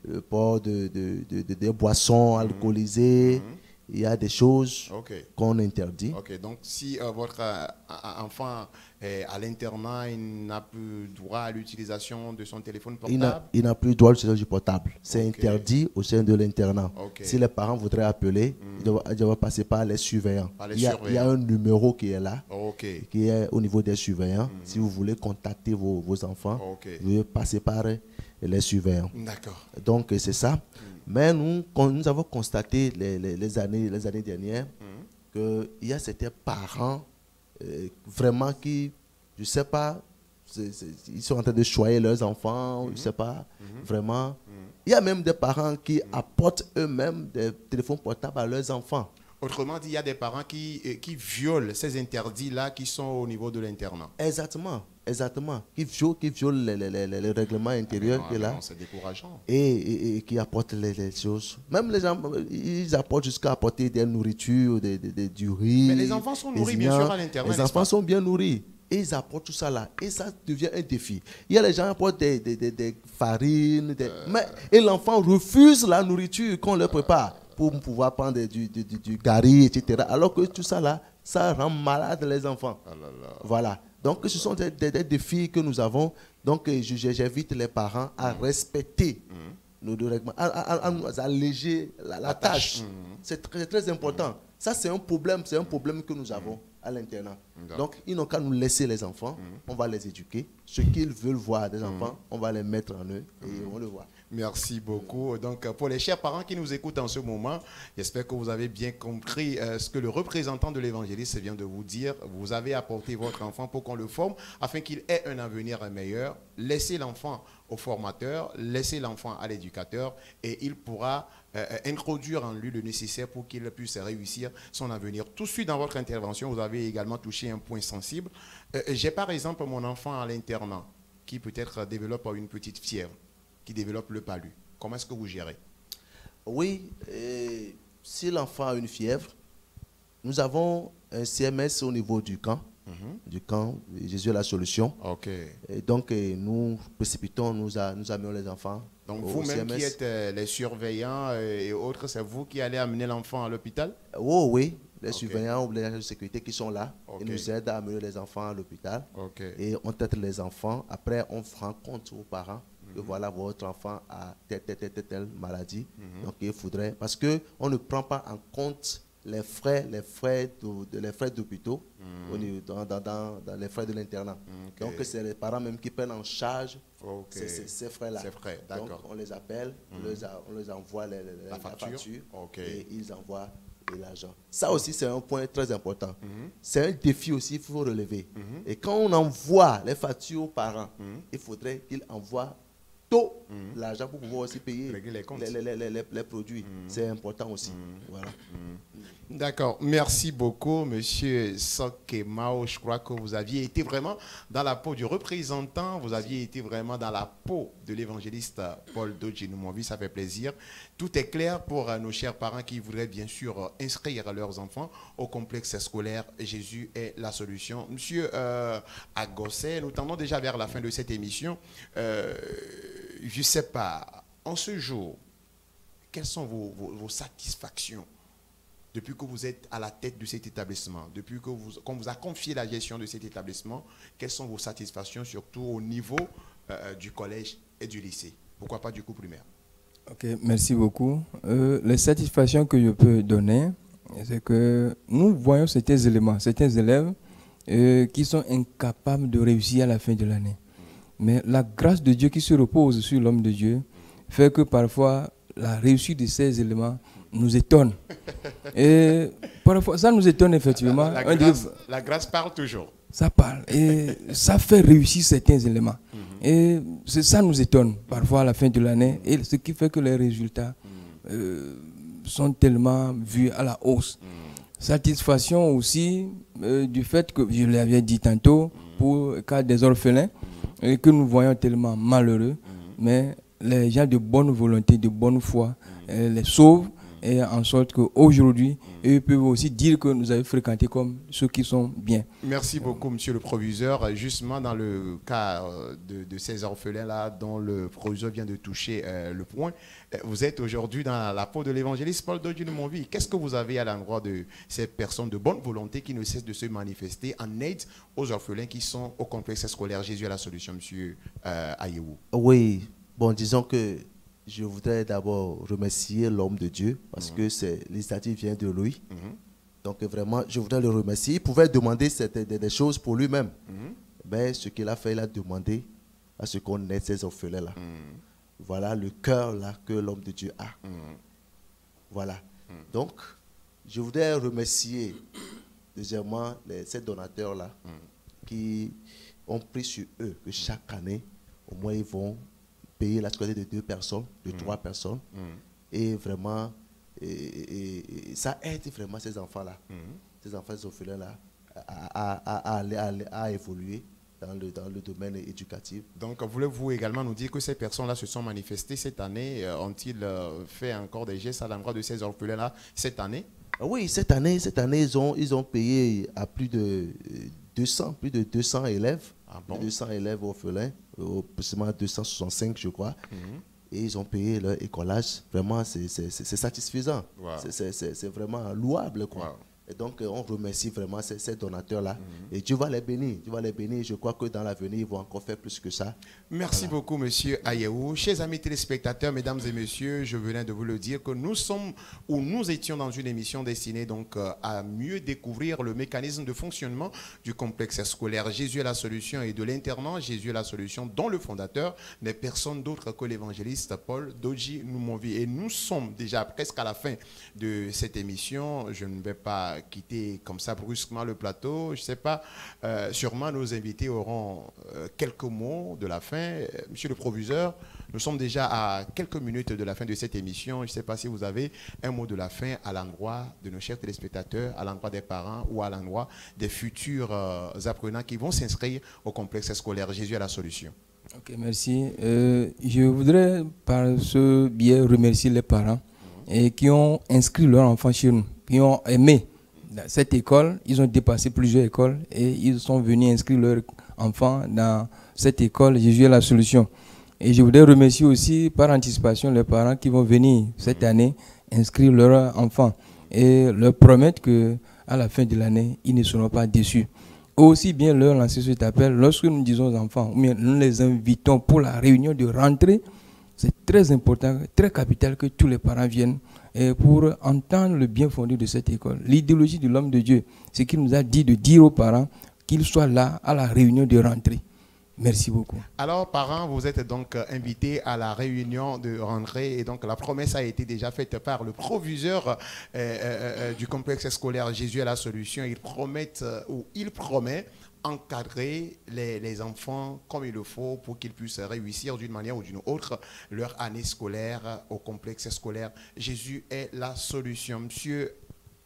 B: le port de boissons alcoolisées. Il y a des choses qu'on interdit.
A: Donc, si votre enfant est à l'internat, il n'a plus droit à l'utilisation de son téléphone portable?
B: Il n'a plus droit à l'utilisation du portable. C'est interdit au sein de l'internat. Si les parents voudraient appeler, ils doivent passer par les surveillants. Il y a un numéro qui est là, qui est au niveau des surveillants. Si vous voulez contacter vos enfants, vous devez passer par les surveillants.
A: D'accord.
B: Donc, c'est ça. Mais nous avons constaté les années dernières qu'il y a certains parents vraiment qui, je ne sais pas, ils sont en train de choyer leurs enfants, je ne sais pas, vraiment. Il y a même des parents qui apportent eux-mêmes des téléphones portables à leurs enfants.
A: Autrement dit, il y a des parents qui violent ces interdits-là qui sont au niveau de l'internat.
B: Exactement. Qui violent les règlements intérieurs qui est là.
A: C'est décourageant.
B: Et qui apportent les choses. Même les gens, ils apportent jusqu'à apporter des nourritures, du riz.
A: Mais les enfants sont nourris bien sûr à l'internat.
B: Les enfants sont bien nourris. Et ils apportent tout ça là. Et ça devient un défi. Il y a les gens qui apportent des farines. Et l'enfant refuse la nourriture qu'on leur prépare pour pouvoir prendre du gari, etc. Alors que tout ça là, ça rend malade les enfants. Voilà. Donc, ce sont des défis que nous avons. Donc, j'invite les parents à respecter nos règlements, à nous alléger la tâche. C'est très important. Ça, c'est un problème que nous avons à l'internat. Donc, ils n'ont qu'à nous laisser les enfants. On va les éduquer. Ce qu'ils veulent voir des enfants, on va les mettre en eux et on le voit.
A: Merci beaucoup. Donc, pour les chers parents qui nous écoutent en ce moment, j'espère que vous avez bien compris ce que le représentant de l'évangéliste vient de vous dire. Vous avez apporté votre enfant pour qu'on le forme afin qu'il ait un avenir meilleur. Laissez l'enfant au formateur, laissez l'enfant à l'éducateur et il pourra introduire en lui le nécessaire pour qu'il puisse réussir son avenir. Tout de suite dans votre intervention, vous avez également touché un point sensible. J'ai par exemple mon enfant à l'internat qui peut-être développe une petite fièvre, qui développe le palu. Comment est-ce que vous gérez?
B: Oui, si l'enfant a une fièvre, nous avons un CMS au niveau du camp. Du camp, Jésus est la solution. Et donc, nous précipitons, nous amenons les enfants.
A: Donc, vous-même qui êtes les surveillants et autres, c'est vous qui allez amener l'enfant à l'hôpital?
B: Oh, oui, les surveillants ou les agents de sécurité qui sont là, ils nous aident à amener les enfants à l'hôpital. Et on traite les enfants. Après, on rend compte aux parents que voilà, votre enfant a telle maladie. Donc, il faudrait, parce qu'on ne prend pas en compte les frais d'hôpitaux dans les frais de l'internat. Donc, c'est les parents même qui prennent en charge ces frais-là. Donc, on les appelle, on les envoie la facture et ils envoient l'argent. Ça aussi, c'est un point très important. C'est un défi aussi qu'il faut relever. Et quand on envoie les factures aux parents, il faudrait qu'ils envoient l'argent pour pouvoir aussi payer les produits. C'est important aussi. Voilà.
A: D'accord. Merci beaucoup, Monsieur Sokemao. Je crois que vous aviez été vraiment dans la peau du représentant. Vous aviez été vraiment dans la peau de l'évangéliste Paul Dodjinou-Monvi. Ça fait plaisir. Tout est clair pour nos chers parents qui voudraient bien sûr inscrire leurs enfants au complexe scolaire. Jésus est la solution. Monsieur Agosset, nous tendons déjà vers la fin de cette émission. Je ne sais pas, en ce jour, quelles sont vos satisfactions depuis que vous êtes à la tête de cet établissement, depuis que qu'on vous a confié la gestion de cet établissement, quelles sont vos satisfactions, surtout au niveau du collège et du lycée? Pourquoi pas du coup primaire?
D: Ok, merci beaucoup. Les satisfactions que je peux donner, c'est que nous voyons certains éléments, certains élèves qui sont incapables de réussir à la fin de l'année. Mais la grâce de Dieu qui se repose sur l'homme de Dieu fait que parfois la réussite de ces éléments nous étonne. Et parfois ça nous étonne effectivement.
A: La grâce parle toujours.
D: Ça parle et ça fait réussir certains éléments. Et ça nous étonne parfois à la fin de l'année. Et ce qui fait que les résultats sont tellement vus à la hausse. Satisfaction aussi du fait que, je l'avais dit tantôt, pour le cas des orphelins, que nous voyons tellement malheureux, mais les gens de bonne volonté, de bonne foi, les sauvent, et en sorte qu'aujourd'hui, eux peuvent aussi dire que nous avons fréquenté comme ceux qui sont bien.
A: Merci beaucoup, monsieur le proviseur. Justement, dans le cas de ces orphelins-là, dont le proviseur vient de toucher le point, vous êtes aujourd'hui dans la peau de l'évangéliste Paul Dodji de Montville. Qu'est-ce que vous avez à l'endroit de ces personnes de bonne volonté qui ne cessent de se manifester en aide aux orphelins qui sont au complexe scolaire Jésus à la solution, monsieur Ayewou?
B: Oui, bon, disons que je voudrais d'abord remercier l'homme de Dieu parce que l'initiative vient de lui. Donc vraiment, je voudrais le remercier. Il pouvait demander des choses pour lui-même. Mais ce qu'il a fait, il a demandé à ce qu'on aide ces orphelins-là. Voilà le cœur là que l'homme de Dieu a. Voilà. Donc, je voudrais remercier deuxièmement ces donateurs-là qui ont pris sur eux que chaque année, au moins ils vont payer la scolarité de 2 personnes, de 3 personnes. Et vraiment, ça aide vraiment ces enfants-là, ces enfants orphelins-là, à évoluer dans le domaine éducatif.
A: Donc, voulez-vous également nous dire que ces personnes-là se sont manifestées cette année? Ont-ils fait encore des gestes à l'endroit de ces orphelins-là cette année?
B: Oui, cette année ils ont payé à plus de 200 élèves.
A: Ah bon?
B: 200 élèves orphelins, précisément 265 je crois, et ils ont payé leur écolage. Vraiment, c'est satisfaisant. Wow. C'est vraiment louable, quoi. Wow. Et donc, on remercie vraiment ces donateurs-là. Et Dieu va les bénir. Dieu va les bénir. Je crois que dans l'avenir, ils vont encore faire plus que ça.
A: Merci beaucoup, monsieur Ayewou. Chers amis téléspectateurs, mesdames et messieurs, je venais de vous le dire que nous étions dans une émission destinée donc à mieux découvrir le mécanisme de fonctionnement du complexe scolaire Jésus est la solution et de l'internat Jésus est la solution, dont le fondateur n'est personne d'autre que l'évangéliste Paul Dodji de Montville. Et nous sommes déjà presque à la fin de cette émission. Je ne vais pas quitter comme ça brusquement le plateau. Je ne sais pas, sûrement nos invités auront quelques mots de la fin. Monsieur le proviseur, nous sommes déjà à quelques minutes de la fin de cette émission. Je ne sais pas si vous avez un mot de la fin à l'endroit de nos chers téléspectateurs, à l'endroit des parents ou à l'endroit des futurs apprenants qui vont s'inscrire au complexe scolaire Jésus à la solution.
D: Ok, merci. Je voudrais par ce biais remercier les parents et qui ont inscrit leurs enfants chez nous, qui ont aimé cette école. Ils ont dépassé plusieurs écoles et ils sont venus inscrire leurs enfants dans cette école Jésus est la solution. Et je voudrais remercier aussi par anticipation les parents qui vont venir cette année inscrire leurs enfants et leur promettre qu'à la fin de l'année, ils ne seront pas déçus. Aussi bien leur lancer cet appel, lorsque nous disons aux enfants, ou bien nous les invitons pour la réunion de rentrée, c'est très important, très capital que tous les parents viennent et pour entendre le bien fondé de cette école. L'idéologie de l'homme de Dieu, c'est qu'il nous a dit de dire aux parents qu'ils soient là à la réunion de rentrée. Merci beaucoup.
A: Alors, parents, vous êtes donc invités à la réunion de rentrée et donc la promesse a été déjà faite par le proviseur du complexe scolaire Jésus est la solution. Il promet encadrer les enfants comme il le faut pour qu'ils puissent réussir d'une manière ou d'une autre leur année scolaire au complexe scolaire Jésus est la solution. Monsieur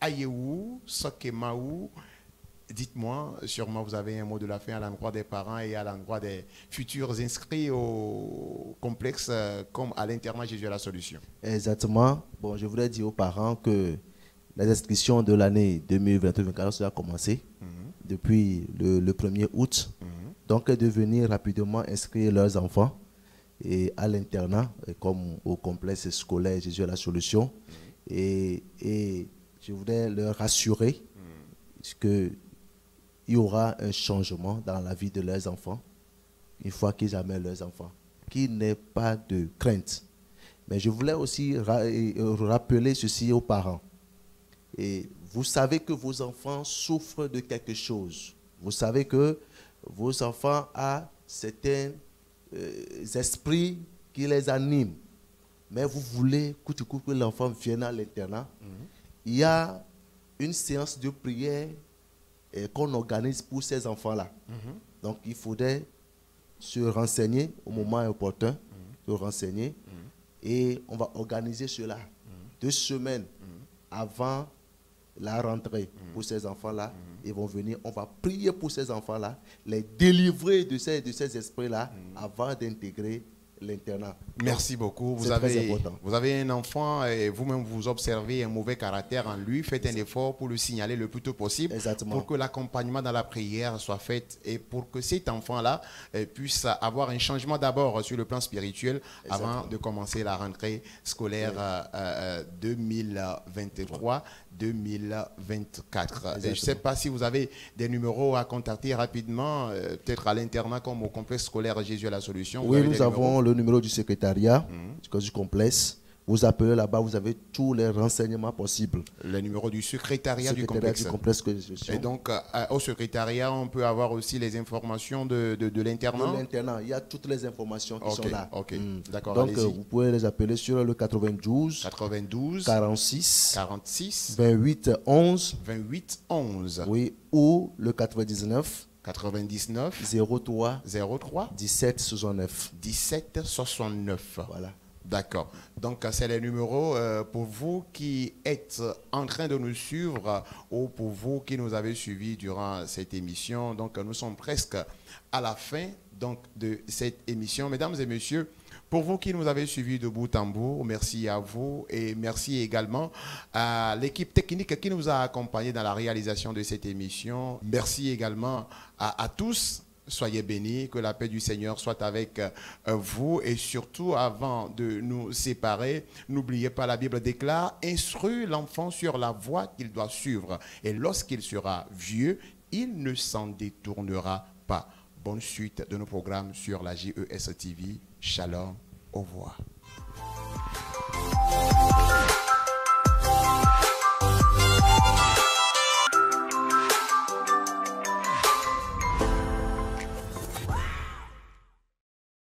A: Ayewou, Sokemaou, dites-moi, sûrement vous avez un mot de la fin à l'endroit des parents et à l'endroit des futurs inscrits au complexe comme à l'internat Jésus est la solution.
B: Exactement. Bon, je voudrais dire aux parents que les inscriptions de l'année 2022-2024 ont commencé depuis le 1er août. Donc, de venir rapidement inscrire leurs enfants et à l'internat comme au complexe scolaire Jésus est la solution. Et je voudrais leur rassurer qu'il y aura un changement dans la vie de leurs enfants une fois qu'ils amènent leurs enfants, qu'il n'ait pas de crainte. Mais je voulais aussi rappeler ceci aux parents. Et vous savez que vos enfants souffrent de quelque chose. Vous savez que vos enfants ont certains esprits qui les animent. Mais vous voulez que l'enfant vienne à l'internat. Il y a une séance de prière qu'on organise pour ces enfants-là. Donc il faudrait se renseigner au moment opportun, se renseigner, et on va organiser cela 2 semaines avant la rentrée pour ces enfants-là. Ils vont venir, on va prier pour ces enfants-là, les délivrer de ces esprits-là avant d'intégrer l'internat.
A: Merci beaucoup. Vous avez un enfant et vous-même vous observez un mauvais caractère en lui. Faites un effort pour le signaler le plus tôt possible.
B: Exactement.
A: Pour que l'accompagnement dans la prière soit fait et pour que cet enfant-là puisse avoir un changement d'abord sur le plan spirituel. Exactement. Avant de commencer la rentrée scolaire 2023. 2024. Je ne sais pas si vous avez des numéros à contacter rapidement, peut-être à l'internat comme au complexe scolaire Jésus à la solution.
B: Oui, nous avons le numéro du secrétariat du complexe. Vous appelez là-bas, vous avez tous les renseignements possibles.
A: Le numéro du secrétariat du complexe. Et donc, au secrétariat, on peut avoir aussi les informations de l'internat.
B: De l'internat, il y a toutes les informations qui sont là.
A: Ok, d'accord.
B: Donc, vous pouvez les appeler sur le 92 46 28 11. Oui, ou le 99 03 17 69. Voilà.
A: D'accord. Donc, c'est les numéros pour vous qui êtes en train de nous suivre ou pour vous qui nous avez suivis durant cette émission. Donc, nous sommes presque à la fin donc, de cette émission. Mesdames et messieurs, pour vous qui nous avez suivis de bout en bout, merci à vous et merci également à l'équipe technique qui nous a accompagnés dans la réalisation de cette émission. Merci également à tous. Soyez bénis, que la paix du Seigneur soit avec vous. Et surtout, avant de nous séparer, n'oubliez pas, la Bible déclare: instruis l'enfant sur la voie qu'il doit suivre. Et lorsqu'il sera vieux, il ne s'en détournera pas. Bonne suite de nos programmes sur la JES TV. Shalom, au revoir.